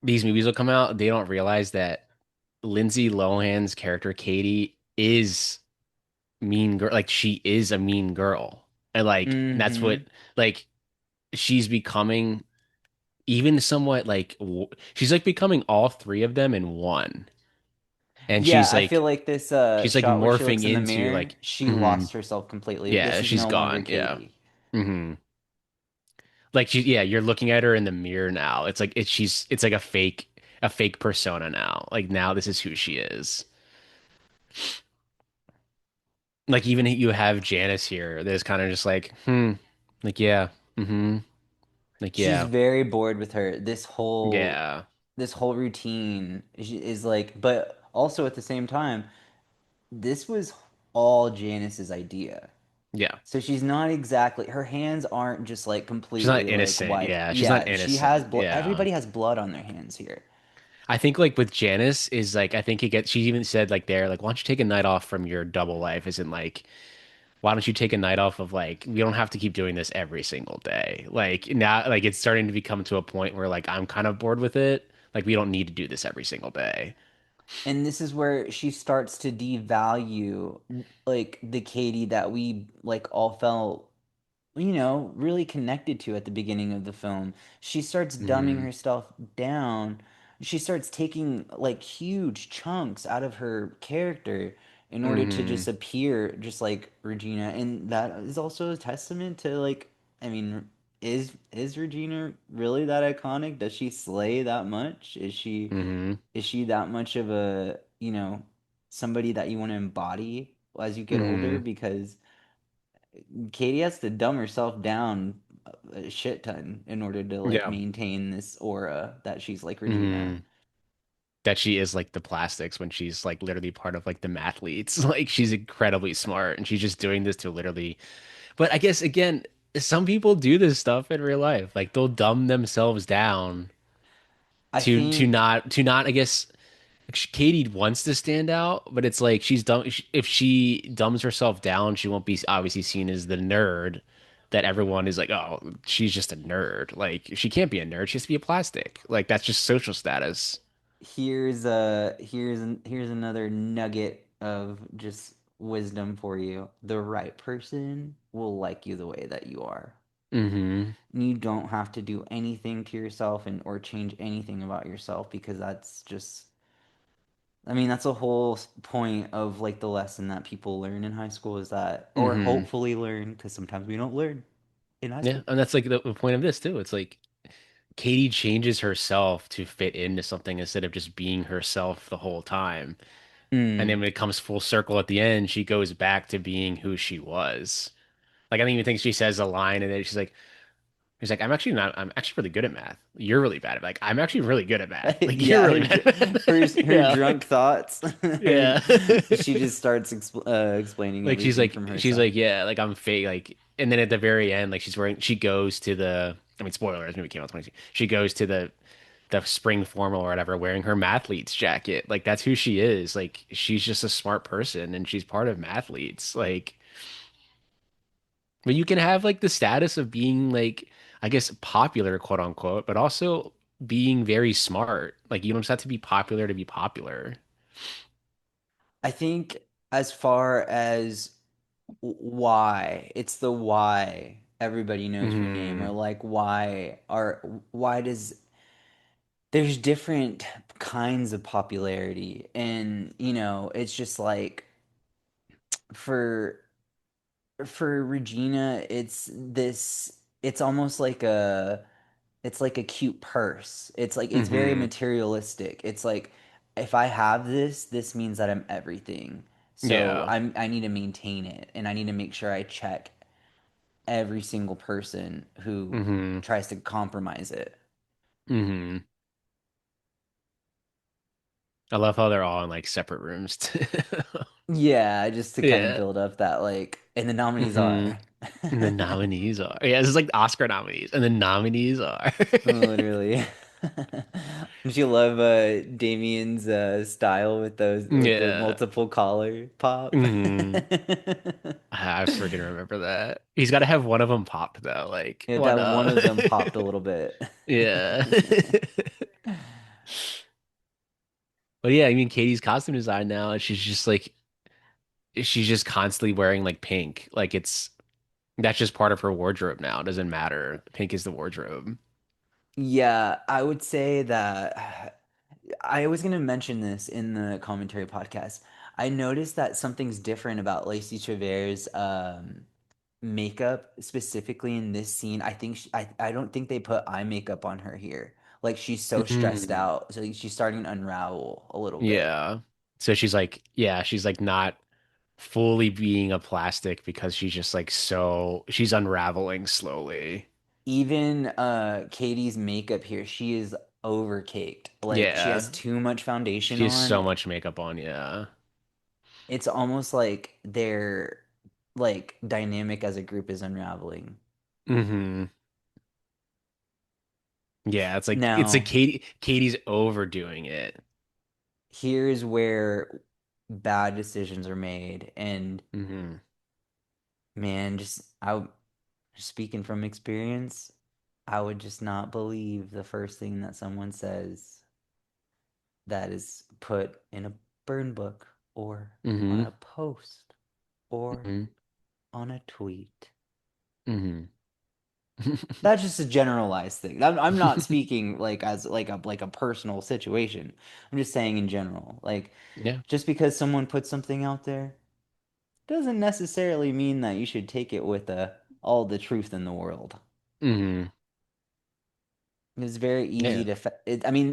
these movies will come out, they don't realize that Lindsay Lohan's character Katie is mean girl. Like she is a mean girl. And like that's what Mm-hmm. like she's becoming even somewhat like she's like becoming all three of them in one. And Yeah, I feel like this she's like shot where she looks morphing in the into mirror, like she mhm, lost herself completely. This yeah, is she's no longer gone. Yeah. Katie. Hmm. Like yeah, you're looking at her in the mirror now. It's like it's like a fake persona now. Like now this is who she is. Like even you have Janice here. There's kind of just like, like yeah, mm-hmm, like She's yeah, very bored with her. yeah, This whole routine is like, but also at the same time, this was all Janice's idea. yeah. So she's not exactly, her hands aren't just like She's not completely like innocent. white. Yeah, she's not Yeah, she has innocent. blood. Yeah. Everybody has blood on their hands here. I think like with Janice is like I think it gets she even said like there like why don't you take a night off from your double life? Isn't like why don't you take a night off of like we don't have to keep doing this every single day. Like now like it's starting to become to a point where like I'm kind of bored with it. Like we don't need to do this every single day. And this is where she starts to devalue like the Katie that we like all felt, really connected to at the beginning of the film. She starts dumbing Hmm. herself down. She starts taking like huge chunks out of her character in order to Hmm. just appear just like Regina. And that is also a testament to like, I mean, is Regina really that iconic? Does she slay that much? Hmm. Is she that much of a, somebody that you want to embody as you get older? Hmm. Because Katie has to dumb herself down a shit ton in order to like Yeah. maintain this aura that she's like Regina. Hmm. That she is like the plastics when she's like literally part of like the mathletes. Like she's incredibly smart and she's just doing this to literally. But I guess again, some people do this stuff in real life. Like they'll dumb themselves down I think to not I guess Katie wants to stand out, but it's like she's dumb if she dumbs herself down, she won't be obviously seen as the nerd that everyone is like, "Oh, she's just a nerd." Like she can't be a nerd, she has to be a plastic. Like that's just social status. here's another nugget of just wisdom for you. The right person will like you the way that you are. Hmm. You don't have to do anything to yourself and or change anything about yourself because that's just, I mean, that's a whole point of like the lesson that people learn in high school is that, or Hmm. hopefully learn, because sometimes we don't learn in high Yeah, school. and that's like the point of this too. It's like Katie changes herself to fit into something instead of just being herself the whole time. And Mm. then when it comes full circle at the end, she goes back to being who she was. Like I don't even think she says a line and then she's like, I'm actually really good at math. You're really bad at like I'm actually really good at math. Like you're Yeah, really bad at math. her Yeah. drunk thoughts. Yeah. She just starts explaining Like everything from she's herself. like, yeah, like I'm fake, like and then at the very end, like she goes to the I mean spoilers, movie came out 20. She goes to the spring formal or whatever, wearing her mathletes jacket. Like that's who she is. Like she's just a smart person and she's part of mathletes. Like, but you can have like the status of being like, I guess popular, quote unquote, but also being very smart. Like you don't just have to be popular to be popular. I think as far as why, it's the why everybody knows your name, or Hmm. like why does there's different kinds of popularity, and it's just like for Regina, it's almost like it's like a cute purse. It's like it's very Hmm. materialistic. It's like if I have this means that I'm everything. So Yeah. I need to maintain it, and I need to make sure I check every single person who Hmm. tries to compromise it. Hmm. I love how they're all in like separate rooms too. Yeah, just to kind of Yeah. build up that like, and the nominees Hmm. are And the nominees are, yeah, this is like the Oscar nominees, and the nominees are. literally. Don't you love Damien's style with the Yeah. multiple collar pop? Hmm. I freaking remember that. He's got to have one of them popped though. Like, Yeah, what that one up? of them popped a little bit. Yeah. But yeah, I mean, Katie's costume design now, and she's just constantly wearing like pink. Like that's just part of her wardrobe now. It doesn't matter. Pink is the wardrobe. Yeah, I would say that I was going to mention this in the commentary podcast. I noticed that something's different about Lacey Trevor's makeup, specifically in this scene. I think I don't think they put eye makeup on her here. Like she's so stressed Mhm. out, so she's starting to unravel a little bit. Yeah. So she's like, yeah, she's like not fully being a plastic because she's just like she's unraveling slowly. Even Katie's makeup here, she is overcaked. Like she has Yeah. too much foundation She has on. so much makeup on, yeah. It's almost like their like dynamic as a group is unraveling. Hmm. Yeah, it's like Now, Katie's overdoing it. here's where bad decisions are made, and Hmm. man, speaking from experience, I would just not believe the first thing that someone says that is put in a burn book or on Hmm. a post or Hmm. on a tweet. Hmm. That's just a generalized thing. I'm not speaking like as like a personal situation. I'm just saying in general. Like Yeah. just because someone puts something out there doesn't necessarily mean that you should take it with all the truth in the world. Hmm. It's very easy Yeah. to. I mean,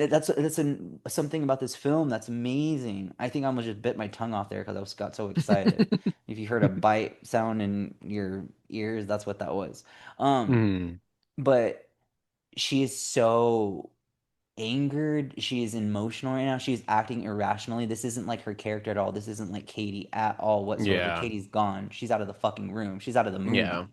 something about this film that's amazing. I think I almost just bit my tongue off there because got so excited. If you heard a bite sound in your ears, that's what that was. Um, Hmm. but she is so angered. She is emotional right now. She's acting irrationally. This isn't like her character at all. This isn't like Katie at all whatsoever. Yeah. Katie's gone. She's out of the fucking room. She's out of the Yeah. movie.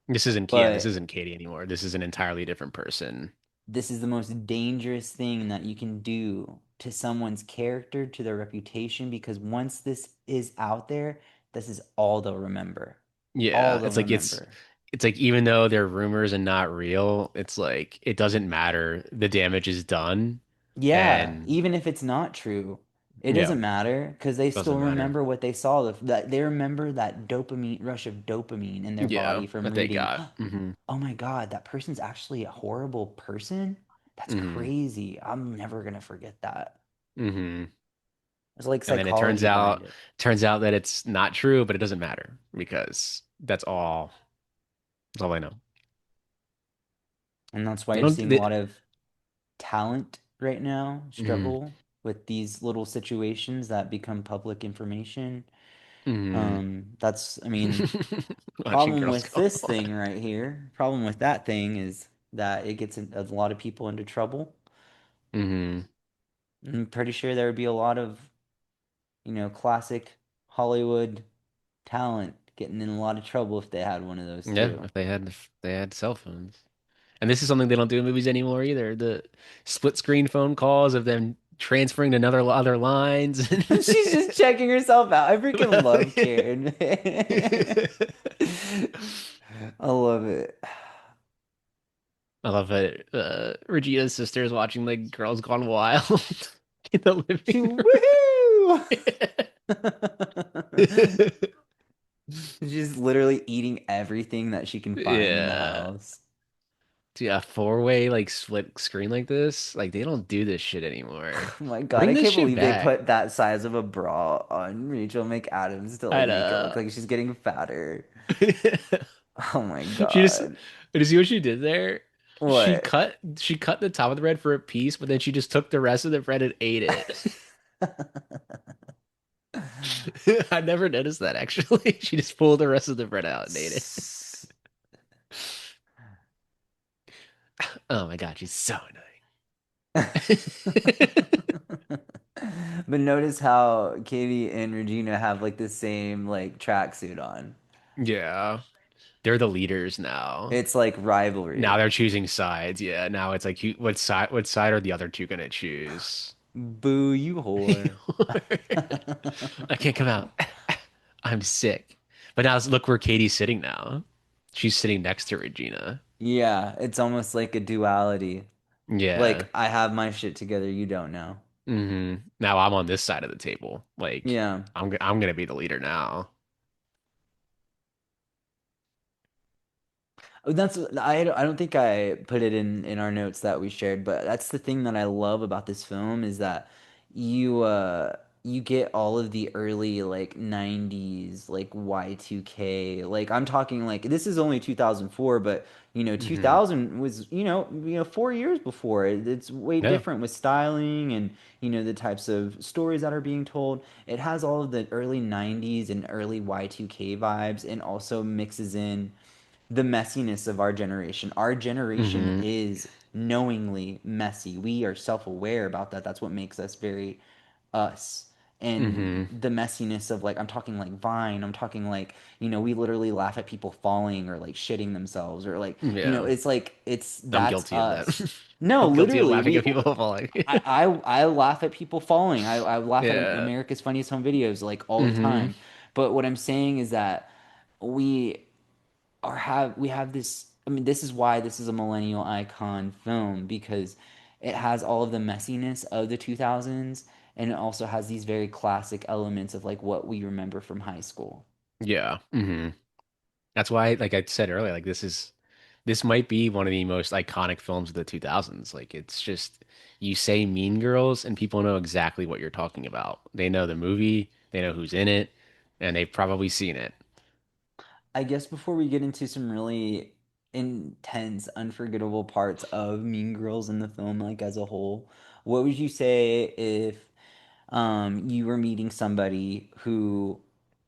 This But isn't Katie anymore. This is an entirely different person. this is the most dangerous thing that you can do to someone's character, to their reputation, because once this is out there, this is all they'll remember. All Yeah, they'll remember. it's like even though they're rumors and not real, it's like it doesn't matter. The damage is done, Yeah, and even if it's not true, it yeah, doesn't matter because they doesn't still matter. remember what they saw. That they remember that dopamine rush of dopamine in their Yeah, body from that they reading, got. Hmm. "Oh my God, that person's actually a horrible person." That's Hmm. crazy. I'm never gonna forget that. Hmm. There's like And then psychology behind it. turns out that it's not true, but it doesn't matter because that's all I know. And that's why They you're don't. seeing a lot of talent right now Mm-hmm. struggle with these little situations that become public information. Hmm. I mean, Watching problem girls with go this wild. thing right here, problem with that thing is that it gets a lot of people into trouble. Hmm. I'm pretty sure there would be a lot of, classic Hollywood talent getting in a lot of trouble if they had one of those Yeah, too. if they had cell phones. And this is something they don't do in movies anymore either. The split screen phone calls of them transferring to another other lines. She's just checking herself out. I freaking love Karen. I love it. I love it. Regina's sister is watching like Girls Gone Wild in the living Woohoo! room. She's literally eating everything that she can find in the Yeah. house. Yeah, four-way like split screen like this. Like they don't do this shit anymore. Oh my God, Bring I this can't shit believe they back. put that size of a bra on Rachel McAdams to I like make it look know. like she's getting fatter. Oh my She just God. did you see what she did there? What? She cut the top of the bread for a piece, but then she just took the rest of the bread and ate it. I never noticed that actually. She just pulled the rest of the bread out and ate it. Oh my God, she's so annoying. But notice how Katie and Regina have like the same like tracksuit on. Yeah. They're the leaders now. It's like Now rivalry. they're choosing sides. Yeah. Now it's like what side are the other two gonna choose? Boo, you whore. I can't come out. I'm sick. But now look where Katie's sitting now. She's sitting next to Regina. Yeah, it's almost like a duality. Yeah. Like I have my shit together, you don't know. Now I'm on this side of the table. Like Yeah. I'm gonna be the leader now. That's I don't think I put it in our notes that we shared, but that's the thing that I love about this film is that you you get all of the early like 90s like Y2K. Like I'm talking like this is only 2004, but you know Hmm 2000 was you know 4 years before. It's way Yeah. different with styling and you know the types of stories that are being told. It has all of the early 90s and early Y2K vibes and also mixes in the messiness of our generation. Our generation hmm is knowingly messy. We are self-aware about that. That's what makes us very us. And hmm the messiness of like I'm talking like Vine, I'm talking like, you know, we literally laugh at people falling or like shitting themselves or like, you know, Yeah. it's like it's I'm that's guilty of that. us. No, I'm guilty of literally, laughing at we people falling. I laugh at people falling. I laugh at Yeah. America's Funniest Home Videos like all the hmm time. But what I'm saying is that we we have this. I mean, this is why this is a millennial icon film because it has all of the messiness of the 2000s and it also has these very classic elements of like what we remember from high school. Yeah. That's why, like I said earlier, like this might be one of the most iconic films of the 2000s. Like it's just you say Mean Girls and people know exactly what you're talking about. They know the movie, they know who's in it, and they've probably seen it. I guess before we get into some really intense, unforgettable parts of Mean Girls in the film, like as a whole, what would you say if you were meeting somebody who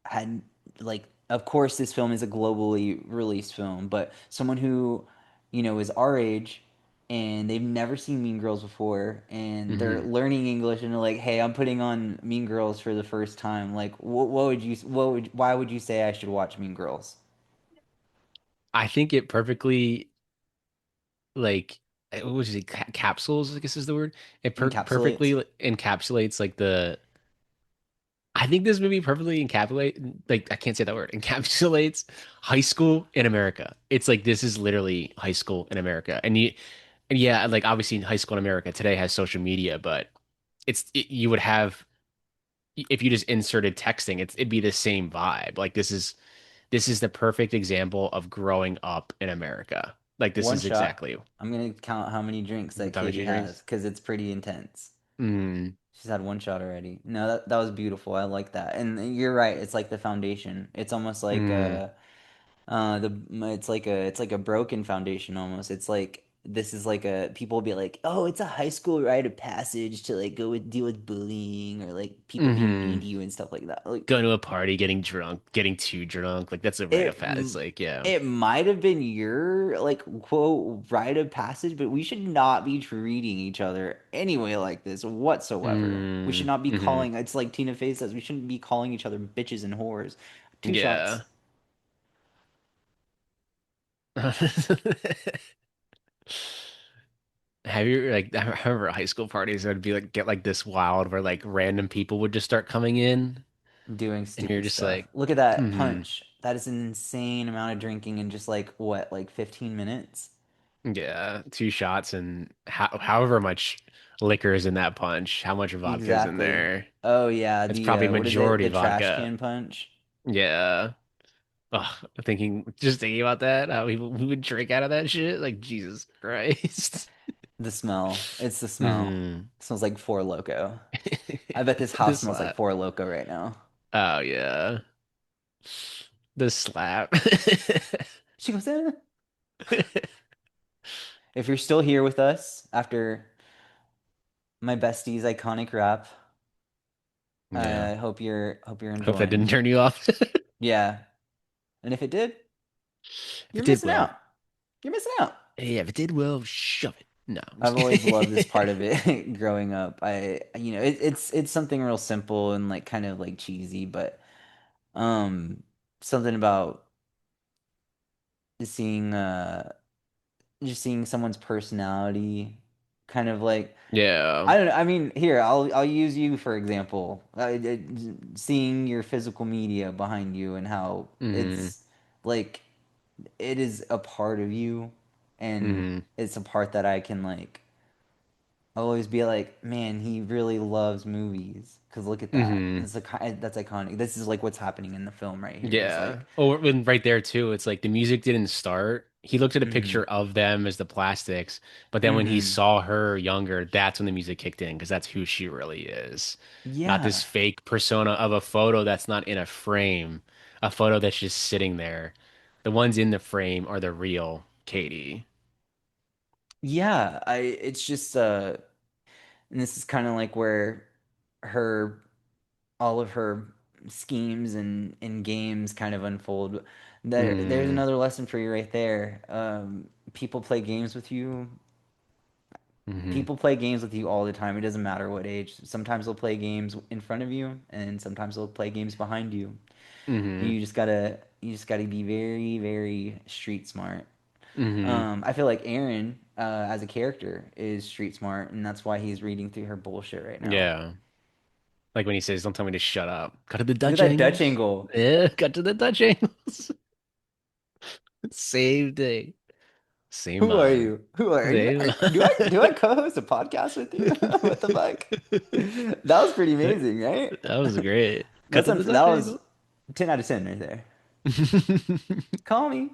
had like of course this film is a globally released film but someone who you know is our age and they've never seen Mean Girls before and they're hmm learning English and they're like hey I'm putting on Mean Girls for the first time like what would you what would why would you say I should watch Mean Girls I think it perfectly like what was it capsules, I guess is the word. It encapsulates perfectly encapsulates like the I think this movie perfectly encapsulate like I can't say that word encapsulates high school in America. It's like this is literally high school in America, and yeah, like obviously high school in America today has social media, but you would have if you just inserted texting, it'd be the same vibe. Like this is the perfect example of growing up in America. Like this one is shot exactly I'm gonna count how many drinks that how Katie many drinks. has because it's pretty intense. Mm, She's had one shot already. No, that was beautiful. I like that. And you're right. It's like the foundation. It's almost like mm, it's like a broken foundation almost. It's like this is like a people will be like, "Oh, it's a high school rite of passage to like go with deal with bullying or like people being mean hmm to you and stuff like that." Like Going to a party, getting drunk, getting too drunk. Like that's a rite of it passage. It's like, yeah. it might have been your like quote rite of passage, but we should not be treating each other anyway like this whatsoever. We should not be Mm-hmm. calling, it's like Tina Fey says, we shouldn't be calling each other bitches and whores. Two shots. Yeah. Have you like I remember high school parties that would be like get like this wild where like random people would just start coming in Doing and you're stupid just stuff. like, Look at that hmm, punch. That is an insane amount of drinking in just like what, like 15 minutes? yeah, two shots and however much liquor is in that punch, how much vodka is in Exactly. there. Oh yeah, It's the probably what is it? majority The trash vodka. can punch. Yeah. Ugh, just thinking about that, how we would drink out of that shit, like Jesus Christ. The smell. It's the smell. hmm It smells like Four Loco. I bet this The house smells like slap. Four Loco right now. Oh yeah. The slap. She goes, eh. If you're still here with us after my bestie's iconic rap, Yeah. I hope you're Hope that didn't enjoying. turn you off. Yeah. And if it did, If you're it did, missing well, out. You're missing out. yeah, if it did, well, shove it. No. I've always loved this part of it growing up. It's something real simple and like kind of like cheesy, but um, something about seeing just seeing someone's personality, kind of like Yeah. I don't know. I mean, here I'll use you for example. Seeing your physical media behind you and how Hmm. it's like it is a part of you, and Hmm. it's a part that I can like always be like, man, he really loves movies. Cause look at that. Hmm. That's iconic. This is like what's happening in the film right here. Is Yeah. like, Oh, and right there too, it's like the music didn't start. He looked at a mm-hmm, picture of them as the plastics, but then when he mm-hmm, saw her younger, that's when the music kicked in because that's who she really is. Not this yeah, fake persona of a photo that's not in a frame, a photo that's just sitting there. The ones in the frame are the real Katie. yeah. It's just and this is kind of like where her all of her schemes and games kind of unfold. There's Mm, another lesson for you right there. People play games with you. hmm. People play games with you all the time. It doesn't matter what age. Sometimes they'll play games in front of you, and sometimes they'll play games behind you. Hmm. You just gotta be very, very street smart. Hmm. I feel like Aaron, as a character, is street smart, and that's why he's reading through her bullshit right now. Yeah. Like when he says, "Don't tell me to shut up." Cut to the Look at Dutch that Dutch angles. angle. Yeah, cut to the Dutch angles. Same day. Same Who are mind. you? Who are you? Same Do I mind. co-host a podcast with you? What the fuck? That was pretty amazing, right? That was great. Cut to the That Dutch was angle. 10 out of 10 right there. Call me.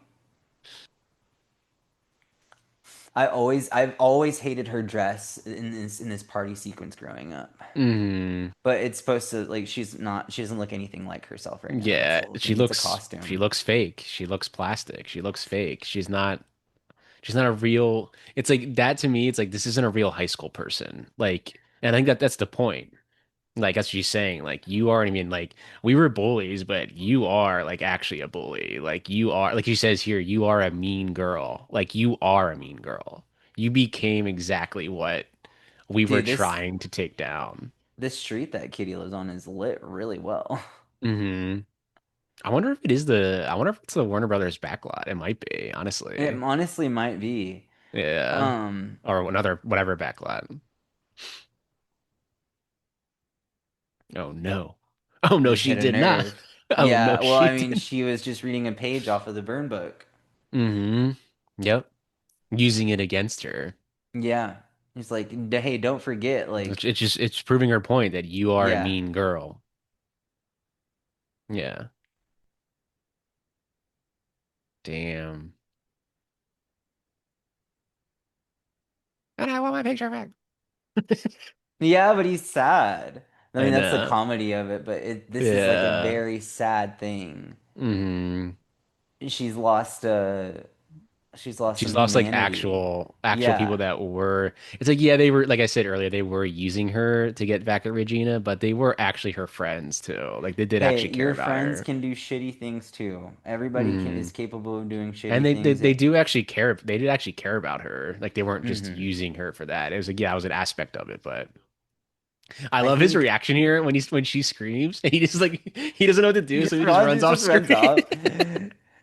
I've always hated her dress in this party sequence growing up. Hmm. But it's supposed to like she doesn't look anything like herself right now. That's Yeah, the whole she thing. It's a she costume. looks fake. She looks plastic. She looks fake. She's not a real. It's like that to me, it's like this isn't a real high school person. Like, and I think that that's the point. Like that's what she's saying. Like you are, I mean, like we were bullies, but you are like actually a bully. Like you are, like she says here, you are a mean girl. Like you are a mean girl. You became exactly what we were Dude, this trying to take down. this street that Kitty lives on is lit really well. Hmm. I wonder if it is the, I wonder if it's the Warner Brothers backlot. It might be, It honestly. honestly might be. Yeah. Um, Or another, whatever backlot. Oh no. Oh no, just she hit a did not. nerve. Oh no, Yeah, well, she I mean, did. she was just reading a page off of the burn book. Hmm. Yep. Using it against her. Yeah. He's like, Hey, don't forget, like, It's just it's proving her point that you are a yeah. mean girl. Yeah. Damn. And I want my picture back. Yeah, but he's sad. I I mean, that's the know. comedy of it, but this is like a Yeah. very sad thing. Hmm. She's lost she's lost She's some lost like humanity. actual people Yeah. that were it's like yeah, they were like I said earlier, they were using her to get back at Regina, but they were actually her friends too. Like they did Hey, actually care your about friends her. can do shitty things too. Everybody Hmm. is capable of doing And shitty things. they do actually care. They did actually care about her. Like they weren't just Hmm. using her for that. It was like yeah, it was an aspect of it, but I I love his think reaction here when she screams and he just like he doesn't know what to he do, so just he just runs, runs he off just runs screen. off.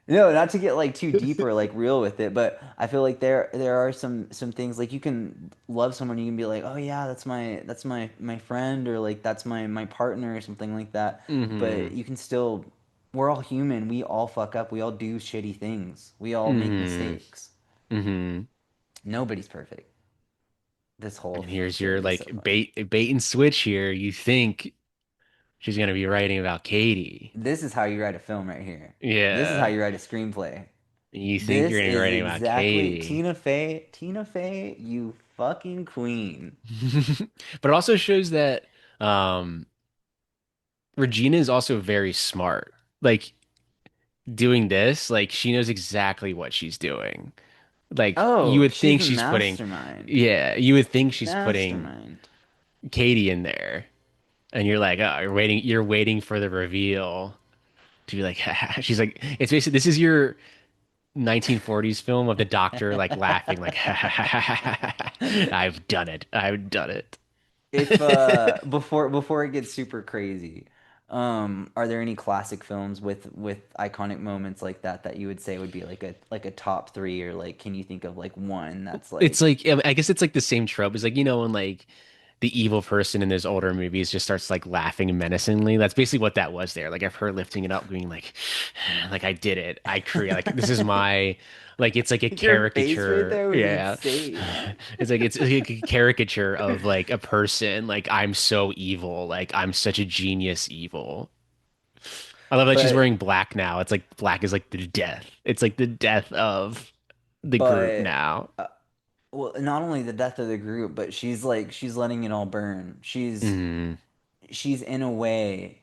No, not to get like too deep or like real with it, but I feel like there are some things like you can love someone, you can be like, oh yeah, that's my friend, or like that's my partner or something like that. But Hmm. you can still, we're all human. We all fuck up. We all do shitty things. We all make Hmm. mistakes. Hmm. Nobody's perfect. This whole And here's your series is so like funny. bait and switch here. You think she's gonna be writing about Katie. This is how you write a film right here. This is how Yeah. you write a screenplay. You think you're This gonna be is writing about exactly Katie. Tina Fey. Tina Fey, you fucking queen. But it also shows that um Regina is also very smart. Like doing this, like she knows exactly what she's doing. Like you Oh, would she's think the she's putting, mastermind. yeah, you would think she's putting Mastermind. Katie in there, and you're like, oh, you're waiting for the reveal to be like, she's like, it's basically this is your. 1940s film of the doctor like laughing like I've done it. I've done it. If before it gets super crazy, are there any classic films with iconic moments like that that you would say would be like a top three, or like can you think of like one that's It's like like I guess it's like the same trope. It's like when like the evil person in those older movies just starts like laughing menacingly. That's basically what that was there. Like I've heard lifting it up, being like I did it. I create like this is my like it's like a your face right caricature. there was Yeah. insane. It's like a caricature of like a person. Like I'm so evil. Like I'm such a genius evil. I love that she's But wearing black now. It's like black is like the death. It's like the death of the group but now. well, not only the death of the group, but she's letting it all burn. Mm, She's in a way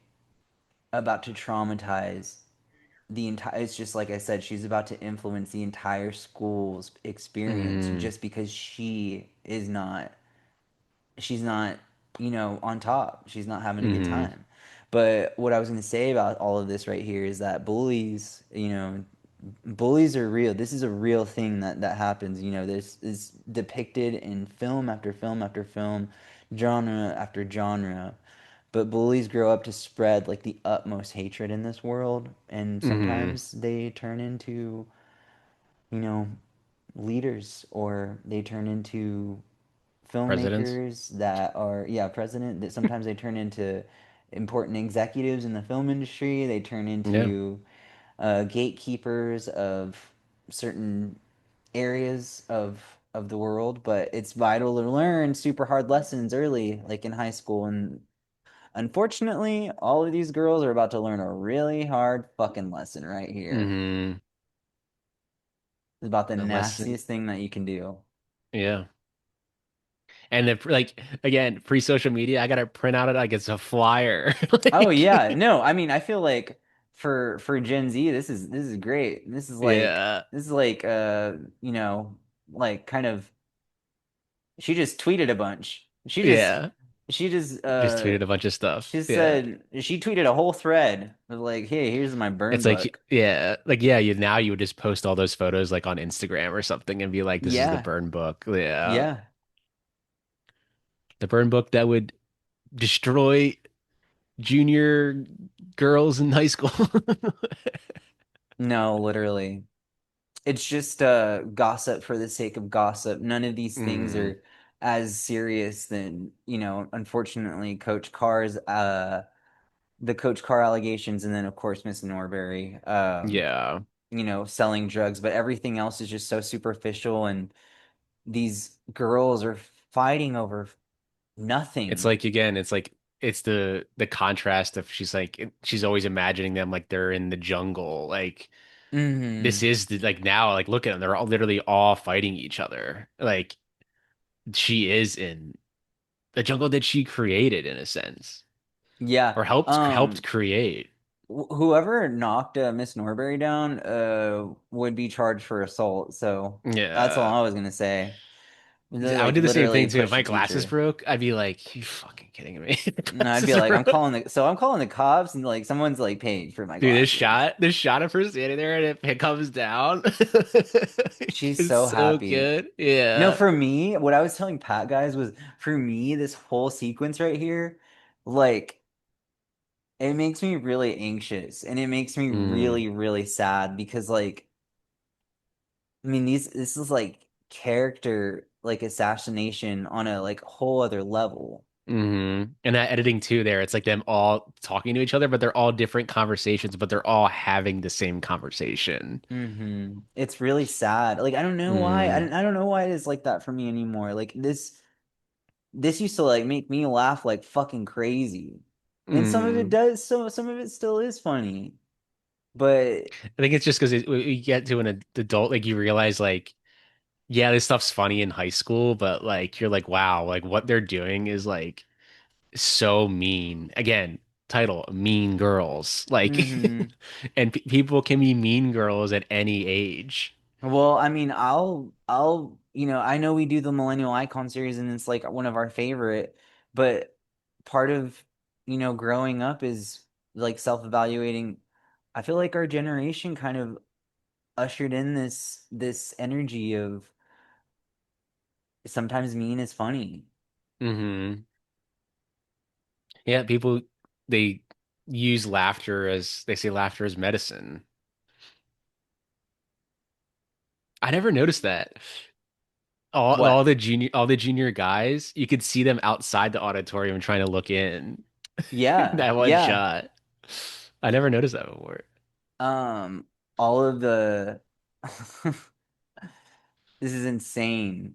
about to traumatize the entire. It's just like I said, she's about to influence the entire school's experience mm, just because she's not, on top. She's not having a good mm, time. But what I was going to say about all of this right here is that bullies are real. This is a real thing that happens. This is depicted in film after film after film, genre after genre. But bullies grow up to spread like the utmost hatred in this world, and mm. sometimes they turn into, you know, leaders, or they turn into Presidents. filmmakers that are, yeah, president, that sometimes they turn into important executives in the film industry. They turn Yeah. into gatekeepers of certain areas of the world. But it's vital to learn super hard lessons early, like in high school. And unfortunately, all of these girls are about to learn a really hard fucking lesson right here. Hmm. It's about the The lesson. nastiest thing that you can do. Yeah. And then like again, pre-social media, I gotta print out it like it's a flyer. Oh yeah, Like no, I mean, I feel like for Gen Z, this is great. yeah. This is like like kind of, she just tweeted a bunch. Yeah. She just Just tweeted a bunch of stuff. she Yeah. said she tweeted a whole thread of like, "Hey, here's my burn It's like book." yeah, like yeah, you now you would just post all those photos like on Instagram or something and be like, this is the Yeah. burn book. Yeah. Yeah. The burn book that would destroy junior girls in high school. No, literally. It's just gossip for the sake of gossip. None of these things Mm, are as serious than, unfortunately, the Coach Carr allegations, and then of course Miss Norbury, yeah. selling drugs. But everything else is just so superficial, and these girls are fighting over It's nothing. like again, it's like it's the contrast of she's always imagining them like they're in the jungle. Like this Hmm. is like now like look at them, they're all literally all fighting each other. Like she is in the jungle that she created in a sense Yeah. or helped create. Whoever knocked Miss Norbury down would be charged for assault. So that's all Yeah. I was gonna say. They I would like do the same literally thing too. If pushed my the glasses teacher. broke, I'd be like, you fucking kidding me? And I'd be Glasses like, broke. I'm calling the cops, and like someone's like paid for my Dude, glasses. this shot of her standing there and it comes down. She's It's so so happy. good. No, Yeah. for me, what I was telling Pat guys was, for me, this whole sequence right here, like, it makes me really anxious, and it makes me Mm, really, really sad because, like, I mean, this is like character like assassination on a like whole other level. And that editing too there, it's like them all talking to each other, but they're all different conversations, but they're all having the same conversation. It's really sad. Like, I don't know why. Mm, I don't know why it is like that for me anymore. Like this used to like make me laugh like fucking crazy. And some of it mm. does, so some of it still is funny. But I think it's just because you get to an adult, like you realize like, yeah, this stuff's funny in high school, but like you're like, wow, like what they're doing is like so mean. Again, title, Mean Girls. Like, hmm and people can be mean girls at any age. well, I mean, I know we do the Millennial Icon series and it's like one of our favorite, but part of, growing up is like self-evaluating. I feel like our generation kind of ushered in this energy of sometimes mean is funny. Hmm. Yeah, people they use laughter as they say laughter as medicine. I never noticed that. What? All the junior guys, you could see them outside the auditorium trying to look in. Yeah, That one yeah. shot. I never noticed that before. Um, all of the this is insane.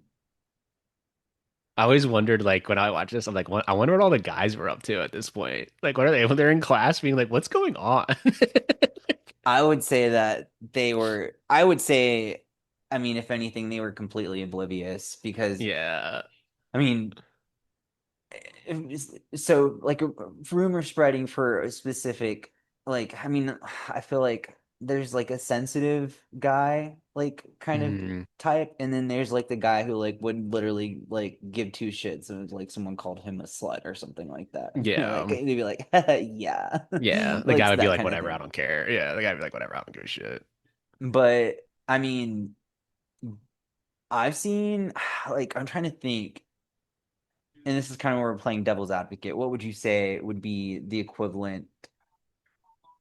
I always wondered, like, when I watch this, I'm like, I wonder what all the guys were up to at this point. Like, what are they when they're in class being like, what's going on? I would say that I would say, I mean, if anything, they were completely oblivious because, Yeah. I mean, so like rumor spreading for a specific, like, I mean, I feel like there's like a sensitive guy, like kind of Mm, type, and then there's like the guy who like would literally like give two shits if like someone called him a slut or something like that. yeah. Like they'd be like, yeah, Yeah. The like guy would be that like, kind of whatever, I thing. don't care. Yeah. The guy would be like, whatever, I don't give a shit. But I mean, I've seen like I'm trying to think, and this is kind of where we're playing devil's advocate. What would you say would be the equivalent?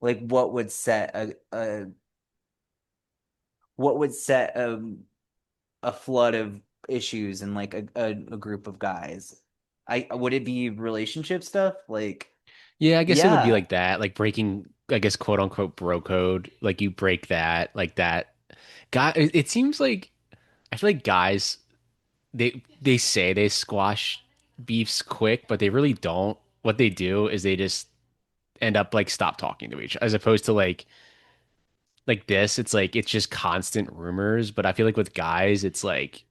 Like, what would set a flood of issues in like a group of guys? I would it be relationship stuff? Like, Yeah, I guess it would be yeah, like that, like breaking, I guess, quote unquote, bro code. Like you break that, like that. Guy, it seems like I feel like guys they say they squash beefs quick, but they really don't. What they do is they just end up like stop talking to each, as opposed to like this. It's like it's just constant rumors. But I feel like with guys, it's like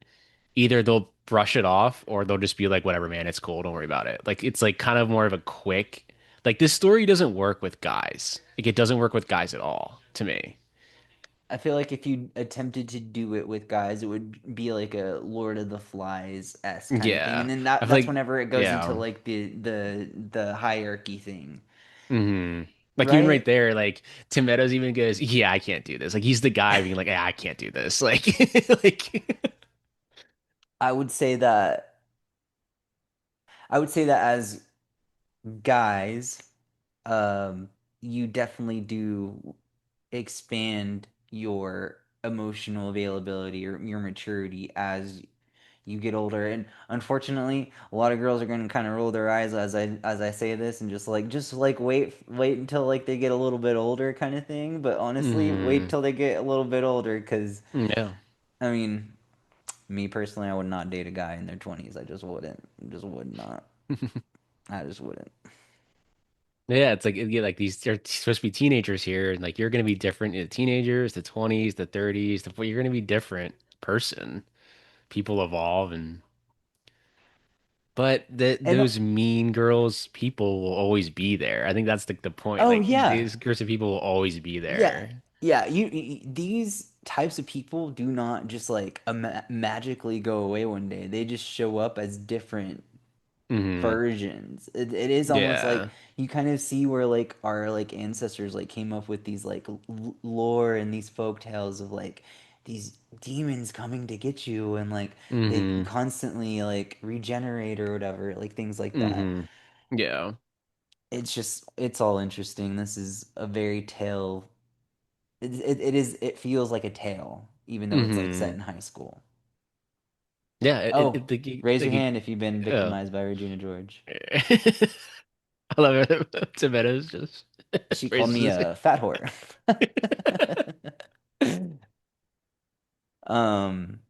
either they'll brush it off or they'll just be like, whatever, man, it's cool, don't worry about it. Like it's like kind of more of a quick. Like this story doesn't work with guys. Like it doesn't work with guys at all to me. I feel like if you attempted to do it with guys, it would be like a Lord of the Flies-esque kind of thing. And Yeah, then I feel that's like whenever it goes into yeah. like the hierarchy thing. Hmm. Like even right Right? there, like Tim Meadows even goes, "Yeah, I can't do this." Like he's the guy being like, "Yeah, I can't do this." Like, like, I would say that I would say that as guys, um, you definitely do expand your emotional availability or your maturity as you get older. And unfortunately, a lot of girls are going to kind of roll their eyes as I say this and just like wait until like they get a little bit older kind of thing. But honestly, wait mm, till they get a little bit older because yeah, I mean, me personally, I would not date a guy in their 20s. I just wouldn't. Just would not. I just wouldn't. yeah. It's like yeah, like these they're supposed to be teenagers here, and like you're gonna be different in the teenagers, the 20s, the 30s. You're gonna be different person. People evolve, and but And those mean girls, people will always be there. I think that's the point. oh Like yeah, these groups of people will always be yeah, there. yeah. These types of people do not just like magically go away one day. They just show up as different Hmm. versions. It is almost like Yeah. you kind of see where like our like ancestors like came up with these like lore and these folk tales of like these demons coming to get you and like they Hmm. constantly like regenerate or whatever, like things like that. Hmm. Yeah. It's just it's all interesting. This is a very tale. It feels like a tale even though it's like set Hmm. in high school. Yeah. Oh, raise your Like, hand if you've been oh. victimized by Regina George. I love it. Tomatoes just She called raises me his a fat whore. hand. Um,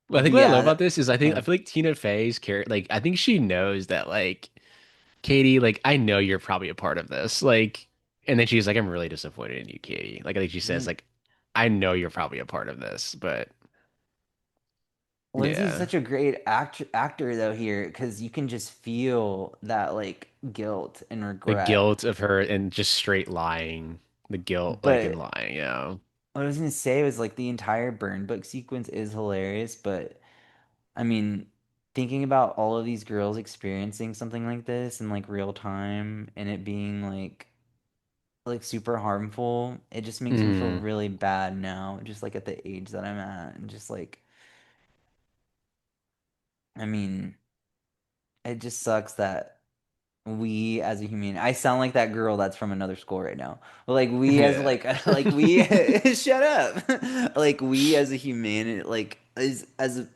Well, I think but what I love yeah, about this is I feel like Tina Fey's character, like I think she knows that like Katie, like I know you're probably a part of this, like, and then she's like, I'm really disappointed in you, Katie. Like I think she says like, I know you're probably a part of this, but Lindsay's yeah, such a great actor though here because you can just feel that like guilt and the regret. guilt of her and just straight lying, the guilt like in But lying, you know. what I was gonna say was like the entire burn book sequence is hilarious, but I mean, thinking about all of these girls experiencing something like this in like real time and it being like like super harmful. It just makes me feel Mm, really bad now, just like at the age that I'm at, and just like, I mean, it just sucks that we as a human, I sound like that girl that's from another school right now. But like we as yeah. like we shut up. Like we as a human, like as a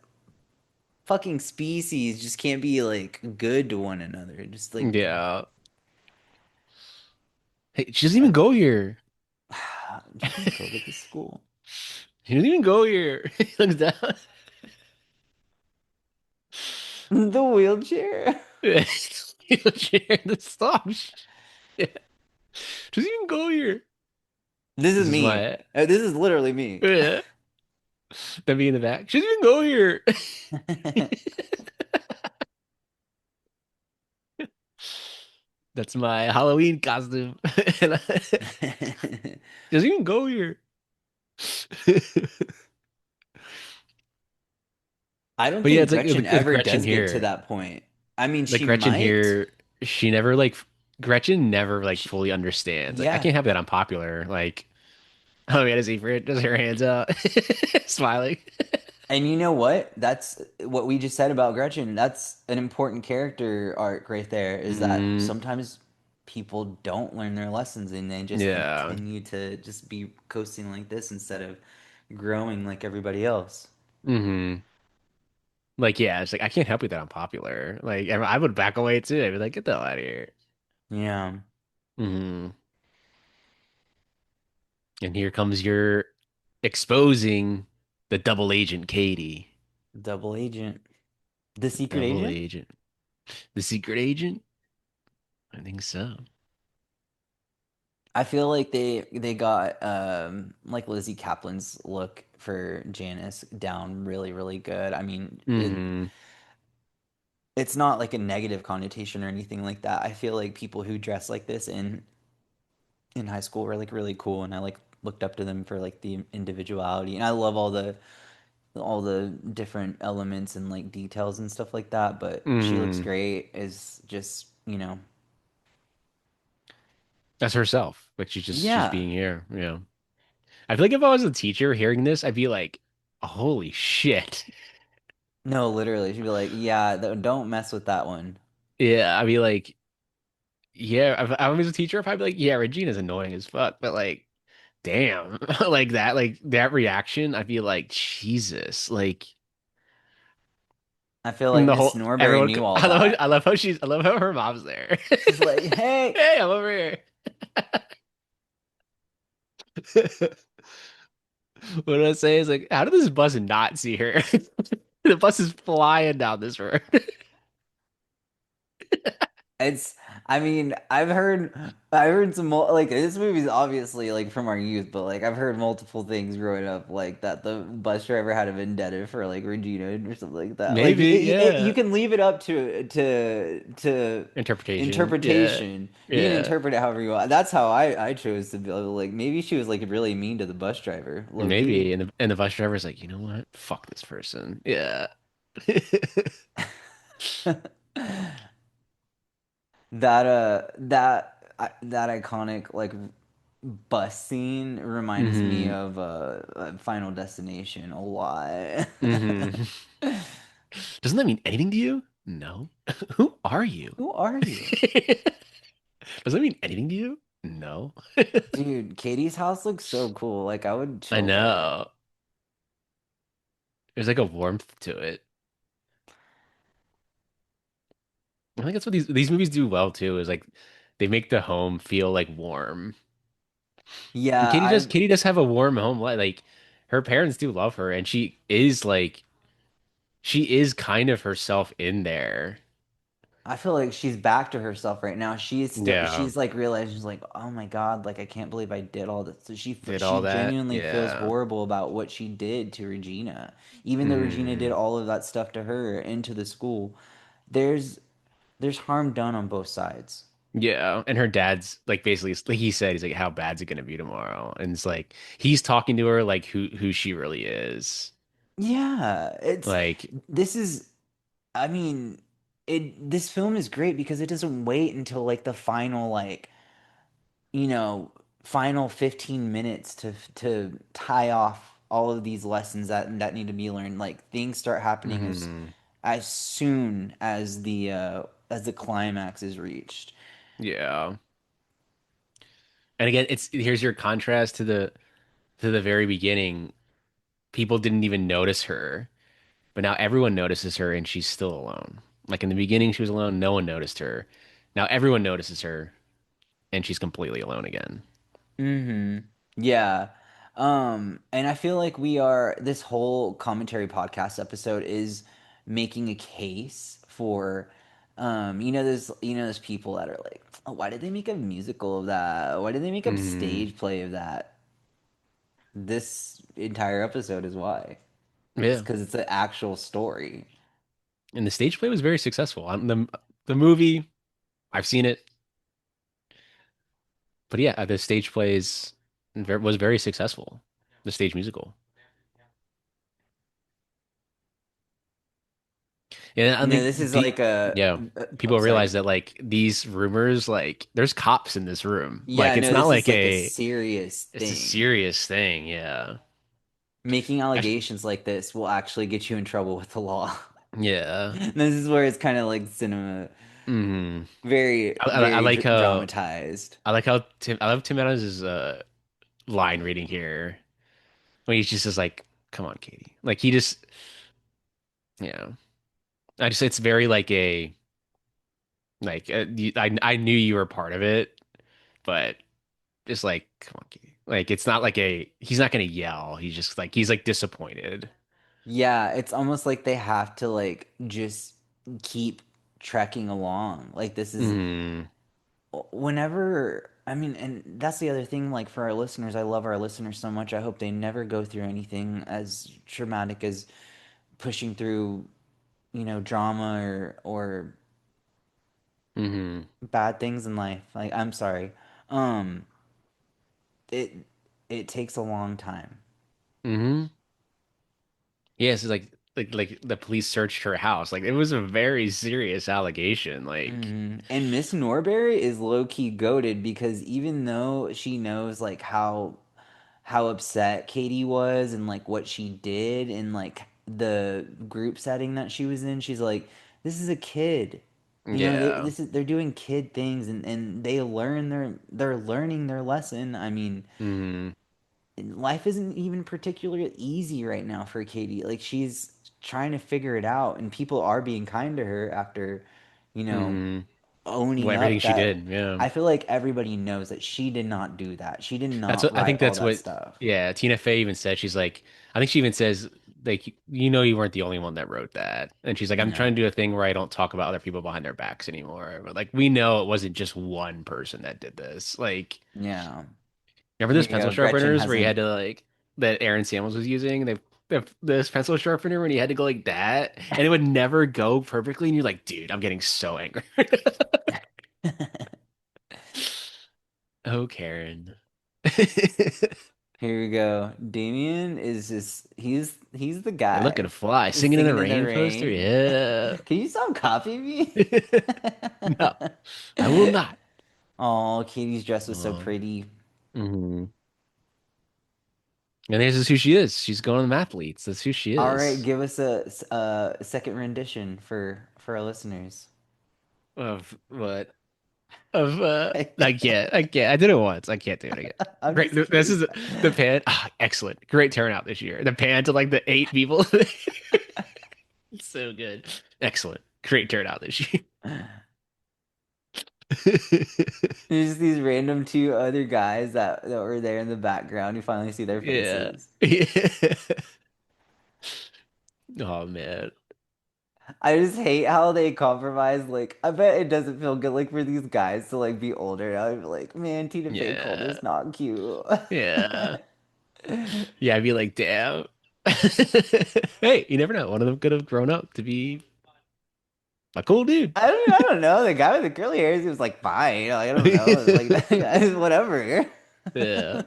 fucking species just can't be like good to one another. Just like Yeah. Hey, she doesn't even like go here. she doesn't go to this school. She doesn't even go here. He looks down. The wheelchair. Yeah. He looks here. Stop. Yeah. She doesn't even go here. This is This is me. my This is literally me. yeah. Then be in the back. She doesn't even go here. That's my Halloween costume. She doesn't even go here. I don't But yeah, think it's like Gretchen with ever Gretchen does get to here. that point. I mean, Like she Gretchen might. here, she never like Gretchen never like She, fully understands. Like I yeah. can't have that unpopular. Like oh yeah, does Ifrit does her hands out, smiling. And you know what? That's what we just said about Gretchen. That's an important character arc right there, is that Mm, sometimes people don't learn their lessons and they just yeah. continue to just be coasting like this instead of growing like everybody else. Hmm. Like yeah, it's like I can't help you that I'm popular. Like I would back away too. I'd be like, get the hell out of here. Yeah. Hmm. And here comes your exposing the double agent Katie. Double agent. The secret Double agent? agent. The secret agent? I think so. I feel like they got like Lizzie Kaplan's look for Janice down really, really good. I mean, Hmm. it's not like a negative connotation or anything like that. I feel like people who dress like this in high school were like really cool, and I like looked up to them for like the individuality. And I love all the different elements and like details and stuff like that, but she looks Hmm. great is just, That's herself. Like she's yeah. being here. Yeah. I feel like if I was a teacher hearing this, I'd be like, holy shit. No, literally. She'd be like, "Yeah, don't mess with that one." Yeah, I'd be like, yeah, if I was a teacher, I'd be like, yeah, Regina's annoying as fuck, but like, damn, like that reaction, I'd be like, Jesus, like I feel like the Miss whole Norbury everyone. knew all that. I love how her mom's there. She's like, "Hey." Hey, I'm over here. What did I say? Is like, how did this bus not see her? The bus is flying down this road. It's, I mean, I heard like this movie's obviously like from our youth, but like I've heard multiple things growing up like that the bus driver had a vendetta for like Regina or something like that. Like Maybe, you yeah. can leave it up to Interpretation, yeah, interpretation. You can yeah. interpret it however you want. That's how I chose to be like maybe she was like really mean to the bus driver, low key. Maybe, and the bus driver's like, you know what? Fuck this person. Yeah. That iconic like bus scene reminds me Hmm. of Final Destination a lot. Hmm. Doesn't that mean anything to you? No. Who are you? Who are you? Does that mean anything to you? No. Dude, Katie's house looks so cool. Like I would I chill there. know. There's like a warmth to it. I think that's what these movies do well too, is like they make the home feel like warm. And Yeah, I Katie does have a warm home life. Like her parents do love her, and she is kind of herself in there. I feel like she's back to herself right now. Yeah. She's like realized she's like, "Oh my God, like I can't believe I did all this." So Did all she that. genuinely feels Yeah. horrible about what she did to Regina. Even though Regina did Hmm. all of that stuff to her and to the school. There's there's harm done on both sides. Yeah. And her dad's like basically like he said, he's like, how bad's it gonna be tomorrow? And it's like he's talking to her like who she really is. Yeah, Like, this is I mean, this film is great because it doesn't wait until like the final like you know, final 15 minutes to tie off all of these lessons that need to be learned. Like things start happening Hmm. as soon as the climax is reached. Yeah. And again, it's here's your contrast to the very beginning. People didn't even notice her, but now everyone notices her and she's still alone. Like in the beginning, she was alone, no one noticed her. Now everyone notices her and she's completely alone again. Mm-hmm. Yeah. And I feel like this whole commentary podcast episode is making a case for, there's people that are like, oh, why did they make a musical of that? Why did they make a Hmm. stage play of that? This entire episode is why. It's Yeah. because it's an actual story. And the stage play was very successful. The movie, I've seen it, but yeah, the stage plays was very successful. The stage musical. Yeah, I You know, think this is like a, yeah, oh, people sorry. realize that like these rumors, like there's cops in this room. Like Yeah, it's no, not this is like like a a serious it's a thing. serious thing. Yeah. Making I, allegations like this will actually get you in trouble with the law. yeah. This is where it's kind of like cinema, Mm. very, I very like dramatized. I love Tim Adams' line reading here when he's just says like, "Come on, Katie." Like he just yeah. I just it's very like a like I knew you were part of it, but just like come on, Katie. Like it's not like a he's not gonna yell. He's like disappointed. Yeah, it's almost like they have to like just keep trekking along. Like this is Mm, whenever, I mean, and that's the other thing, like for our listeners, I love our listeners so much. I hope they never go through anything as traumatic as pushing through, drama or hmm bad things in life. Like I'm sorry. Um it it takes a long time. hmm Yes, it's like the police searched her house. Like it was a very serious allegation. Like And Miss Norbury is low key goaded because even though she knows like how upset Katie was and like what she did and like the group setting that she was in, she's like, this is a kid. yeah. They're doing kid things and they're learning their lesson. I mean, hmm life isn't even particularly easy right now for Katie. Like she's trying to figure it out, and people are being kind to her after, you know, hmm Well, owning everything up she that. did. Yeah. I feel like everybody knows that she did not do that. She did That's not what I write think all that's that what stuff. yeah, Tina Fey even said she's like I think she even says like you know you weren't the only one that wrote that. And she's like I'm trying No. to do a thing where I don't talk about other people behind their backs anymore. But like we know it wasn't just one person that did this. Like Yeah. remember Here those you pencil go. Gretchen sharpeners where you hasn't. had to like that Aaron Samuels was using? This pencil sharpener when you had to go like that and it would never go perfectly and you're like, dude, I'm getting so angry. Oh, Karen. Here we go. Damien is just he's the They're looking guy. to fly. Singing in the Singing in the Rain poster. rain. Yeah. Can you stop copying me? No, I will not. Oh, Katie's dress was so Um, pretty. mhm. And here's just who she is. She's going to the mathletes. That's who she All right, is. give us a second rendition for our listeners. Of what? Of I can't. I did it once. I can't do it again. I'm Great. just This kidding. is the pan. Ah, excellent. Great turnout this year. The pan to like the 8 people. It's so good. Excellent. Great turnout this year. There's these random two other guys that were there in the background. You finally see their Yeah. faces. Yeah. Oh man. I just hate how they compromise. Like, I bet it doesn't feel good like for these guys to like be older. I'd be like, man, Tina Fey Yeah. Coulter's not cute. Yeah. Yeah, I'd be like, damn. Hey, you never know. One of them could have grown up to be a cool dude. I don't know. The guy with the curly hairs, he was like, fine. Like, I don't know. Like that guy, whatever. Yeah.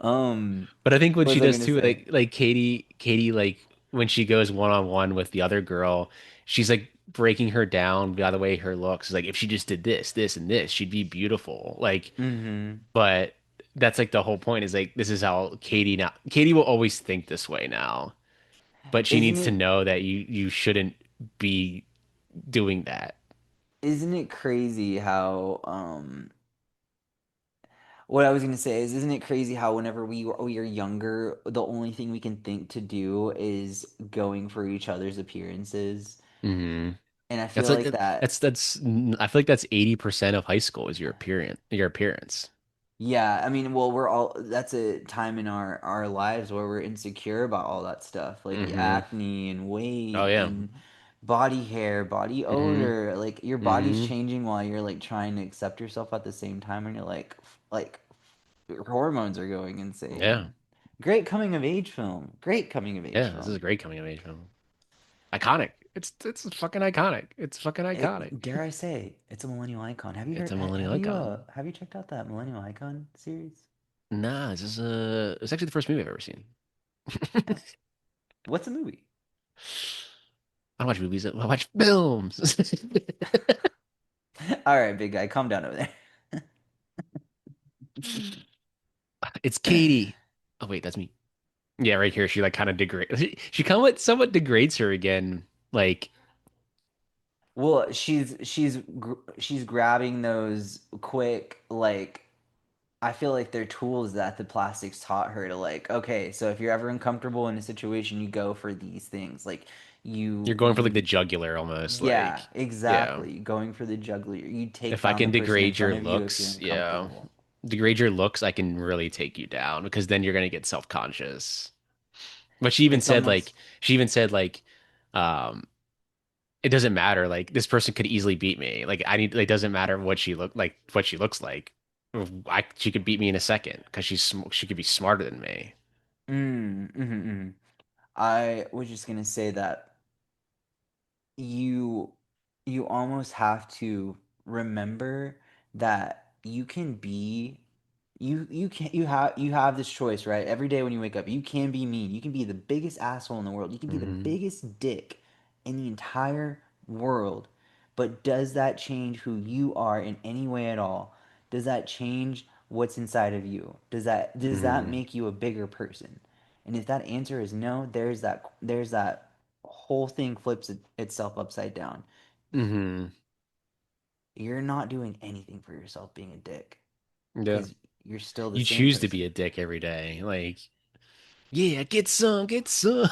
Um, But I think what what she was I does gonna too, say? like Katie, like when she goes one on one with the other girl, she's like breaking her down by the way her looks. Like if she just did this, this, and this, she'd be beautiful. Like, Mm-hmm. but that's like the whole point is like this is how Katie now. Katie will always think this way now, but she Isn't needs to it know that you shouldn't be doing that. isn't it crazy how what I was gonna say is, isn't it crazy how whenever we are younger, the only thing we can think to do is going for each other's appearances, Hmm. and I That's feel like like that. that's I feel like that's 80% of high school is your appearance. Yeah, I mean, well, we're all that's a time in our lives where we're insecure about all that stuff, like Hmm. acne and Oh weight yeah. and body hair, body Hmm. odor. Like your body's Hmm. changing while you're like trying to accept yourself at the same time, and you're like your hormones are going Yeah. insane. Great coming of age film. Great coming of age Yeah, this is a film. great coming of age film. Iconic. It's fucking iconic. It's fucking iconic. Dare I say, it's a millennial icon. Have you It's heard? a millennial icon. Have you checked out that Millennial Icon series? Nah, this is it's actually the first movie I've ever seen. Oh, what's a movie? I don't watch movies, I watch films. All right, big guy, calm down over there. It's Katie. Oh wait, that's me. Yeah, right here. She like kind of degrades. She kind of somewhat degrades her again. Like Well, she's grabbing those quick like I feel like they're tools that the plastics taught her to like, okay, so if you're ever uncomfortable in a situation, you go for these things. Like you're going for like the jugular almost. yeah, Like yeah, exactly. Going for the juggler. You take if I down the can person in degrade your front of you if you're looks, yeah, uncomfortable. degrade your looks, I can really take you down because then you're gonna get self-conscious. But she even It's said almost like she even said like um it doesn't matter. Like this person could easily beat me. Like I need. It doesn't matter what she looks like. She could beat me in a second because she could be smarter than me. mm. I was just gonna say that you you almost have to remember that you have this choice, right? Every day when you wake up, you can be mean. You can be the biggest asshole in the world. You can be the Hmm. biggest dick in the entire world. But does that change who you are in any way at all? Does that change what's inside of you? Does that Hmm. make you a bigger person? And if that answer is no, there's that whole thing flips itself upside down. Hmm. You're not doing anything for yourself being a dick Yeah. because you're still the You same choose to person. be a dick every day. Like, yeah, get some, get some.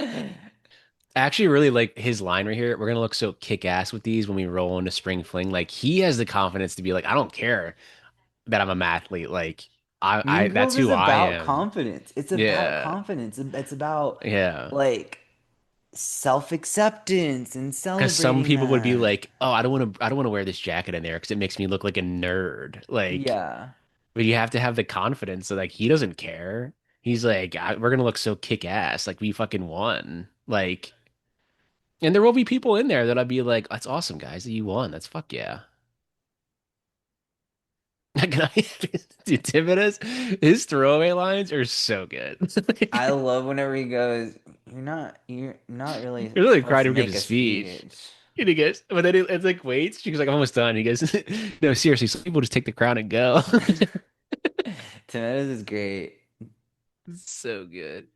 I actually really like his line right here. We're gonna look so kick ass with these when we roll into spring fling. Like he has the confidence to be like, I don't care that I'm a mathlete. Like I Mean that's Girls is who I about am. confidence. It's about Yeah. confidence. It's about Yeah. like self-acceptance and Because some celebrating people would be that. like, "Oh, I don't want to wear this jacket in there because it makes me look like a nerd." Like, Yeah. but you have to have the confidence that like he doesn't care. He's like, We're gonna look so kick ass, like we fucking won." Like, and there will be people in there that'll be like, "That's awesome, guys, that you won. That's fuck yeah." Can I, dude, his throwaway lines are so good. I love whenever he goes, you're not really You're really supposed crying to to give make a a speech. speech. And he goes, but then it's like waits. She goes like, I'm almost done. He goes, no, seriously, some people just take the crown and go. Tomatoes is great. So good.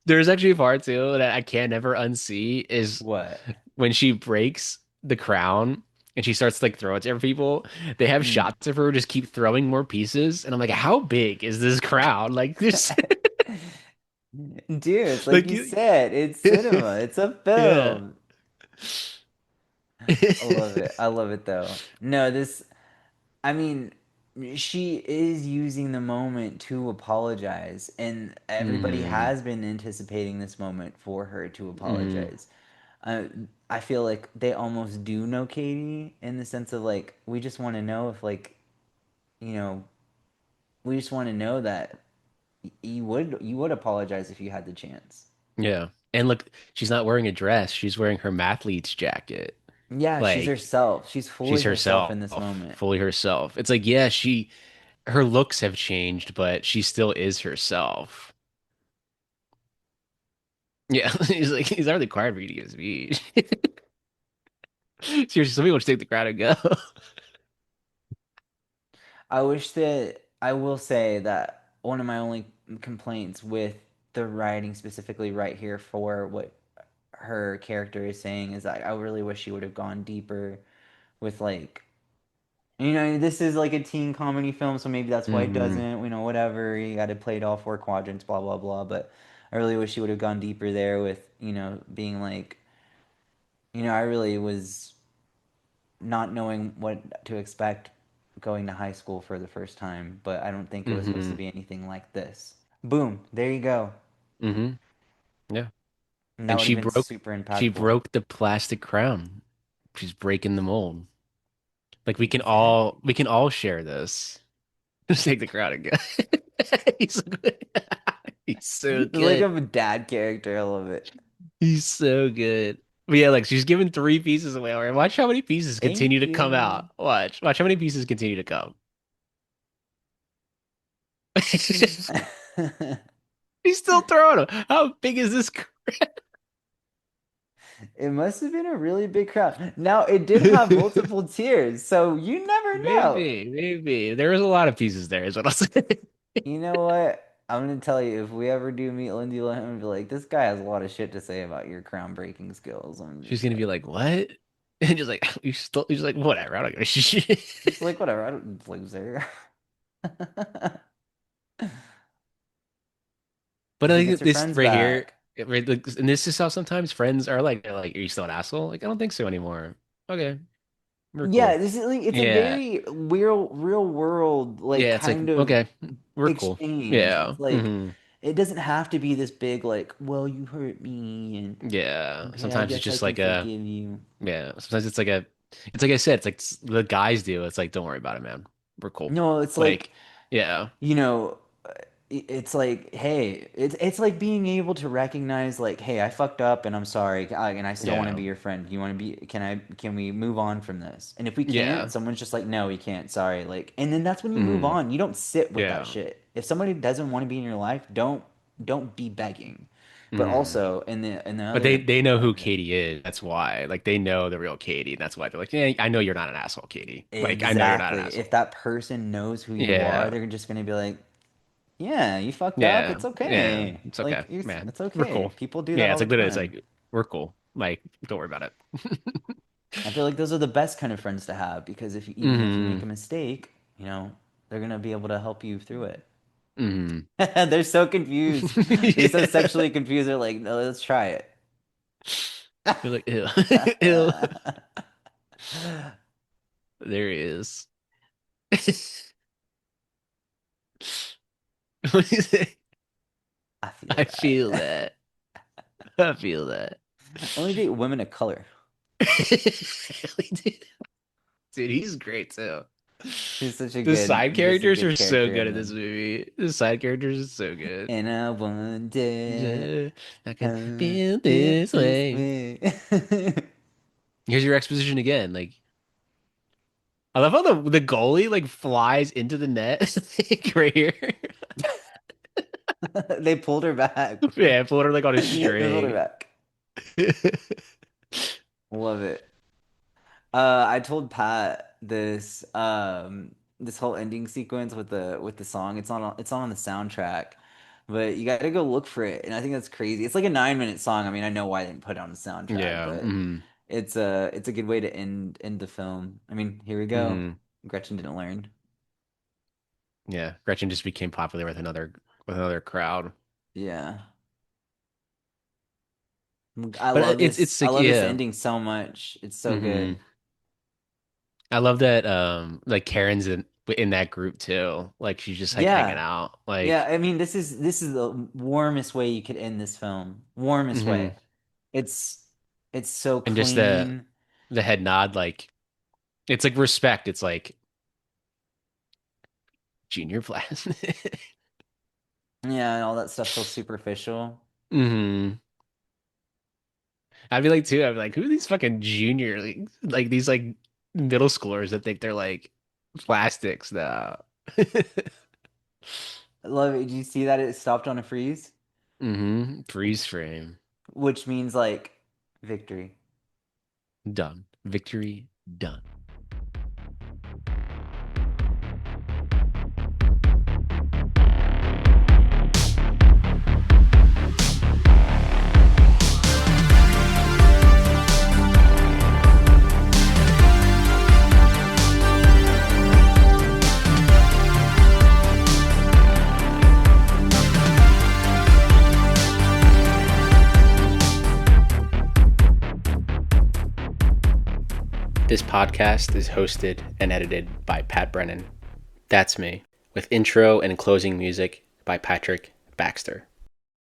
There's actually a part too that I can never unsee is What? when she breaks the crown and she starts to like throw it to every people. They have Mm. shots of her just keep throwing more pieces, and I'm like, how big is this crown? Like this, Dude, it's like like you you, said, it's cinema. It's a yeah. film. I love it. I love it though. No, I mean, she is using the moment to apologize, and everybody Hmm. has been anticipating this moment for her to Hmm. apologize. Uh, I feel like they almost do know Katie in the sense of like, we just want to know if like, you know, we just want to know that you would apologize if you had the chance. Yeah. And look, she's not wearing a dress. She's wearing her mathlete's jacket. Yeah, she's Like herself. She's she's fully herself herself, in this moment. fully herself. It's like, yeah, her looks have changed, but she still is herself. Yeah, he's like he's not required for you to give a speech. Seriously, some people just take the crowd and go. I wish that I will say that one of my only complaints with the writing specifically right here for what her character is saying is that I really wish she would have gone deeper with like this is like a teen comedy film, so maybe that's why it Hmm. doesn't, whatever. You got to play it all four quadrants, blah blah blah. But I really wish she would have gone deeper there with, being like, I really was not knowing what to expect going to high school for the first time, but I don't think it was supposed to Hmm. be anything like this. Boom, there you go. Hmm. Yeah. And that And would have been super she impactful. broke the plastic crown. She's breaking the mold. Like Exactly. we can all share this. Just take the crowd and go. He's so good. He's so Like good. I'm a dad character. I love it. He's so good. But yeah, like she's giving three pieces away. Already. Watch how many pieces continue Thank to come you. out. Watch how many pieces continue to come. He's still throwing them. How big is this? It must have been a really big crowd. Now, it did have multiple tiers, so you never know. Maybe. There was a lot of pieces there, is what I'll say. You know what? I'm gonna tell you, if we ever do meet Lindy Loham and be like, this guy has a lot of shit to say about your crown breaking skills. I'm She's just gonna be like, like, what? And just like, you still, he's like, whatever, I don't give a shit. just like whatever, I don't loser. But She like gets her this friends right here, back. right, like, and this is how sometimes friends are like, they're like, are you still an asshole? Like, I don't think so anymore. Okay, we're Yeah, cool. this is like it's a Yeah. very real world like Yeah, it's like, kind of okay, we're cool. exchange. Yeah. It's like Hmm. it doesn't have to be this big like, well, you hurt me and Yeah. okay, I Sometimes it's guess I just can like a, forgive you. yeah. Sometimes it's like I said, it's like the guys do. It's like, don't worry about it, man. We're cool. No, it's like, Like, yeah. you know, it's like, hey, it's like being able to recognize like, hey, I fucked up and I'm sorry, and I still want to Yeah. be your friend. You want to be? Can we move on from this? And if we can't, Yeah. someone's just like, no, we can't. Sorry, like, and then that's when you move Hmm. on. You don't sit with that Yeah. shit. If somebody doesn't want to be in your life, don't be begging. But Hmm. also in the But other they know part who of it. Katie is. That's why. Like they know the real Katie. And that's why they're like, yeah, I know you're not an asshole, Katie. Like I know you're not an Exactly. If asshole. that person knows who you are, Yeah. they're just gonna be like, yeah, you fucked up. Yeah. It's Yeah. okay. It's Like okay, man. it's We're okay. cool. People do that Yeah, all it's the like literally it's time. like we're cool. Like, don't worry about it. I feel like those are the best kind of friends to have because if even if you make Hmm. a mistake, they're gonna be able to help you through it. Hmm. They're so confused. They're so Yeah. sexually confused. They're like, no, let's try it. You're like, ew. Ew. There he is. What do you say? I feel I feel that. that. I feel that. Only date women of color. Dude, dude, he's great too. He's such a The good, side just a characters good are so character good in in this them. movie. The side characters are so good. And I wonder Yeah, I could how feel feel this this way. way. Here's your exposition again. Like, I love how the goalie like flies into the net like, right here. They pulled her back. Yeah, pulled her like on a They pulled her string. back. Love it. I told Pat this whole ending sequence with the song. It's on the soundtrack, but you got to go look for it. And I think that's crazy. It's like a 9-minute song. I mean, I know why they didn't put it on the soundtrack, Yeah. but Mm-hmm. it's a good way to end the film. I mean, here we go. Mm-hmm. Gretchen didn't learn. Yeah. Gretchen just became popular with another crowd. Yeah. I But love this. it's I like love this yeah. ending so much. It's so Mm-hmm. good. I love that like Karen's in that group too. Like she's just like hanging Yeah. out. Yeah, Like I mean, this is the warmest way you could end this film. Warmest mhm. way. It's it's so And just clean. the head nod, like it's like respect. It's like junior class. Yeah, and all that stuff's so superficial. Hmm. I'd be like too. I'd be like, who are these fucking junior like these like middle schoolers that think they're like plastics now? I love it. Did you see that it stopped on a freeze? Hmm. Freeze frame. which means like victory. Done. Victory done. This podcast is hosted and edited by Pat Brennan. That's me, with intro and closing music by Patrick Baxter.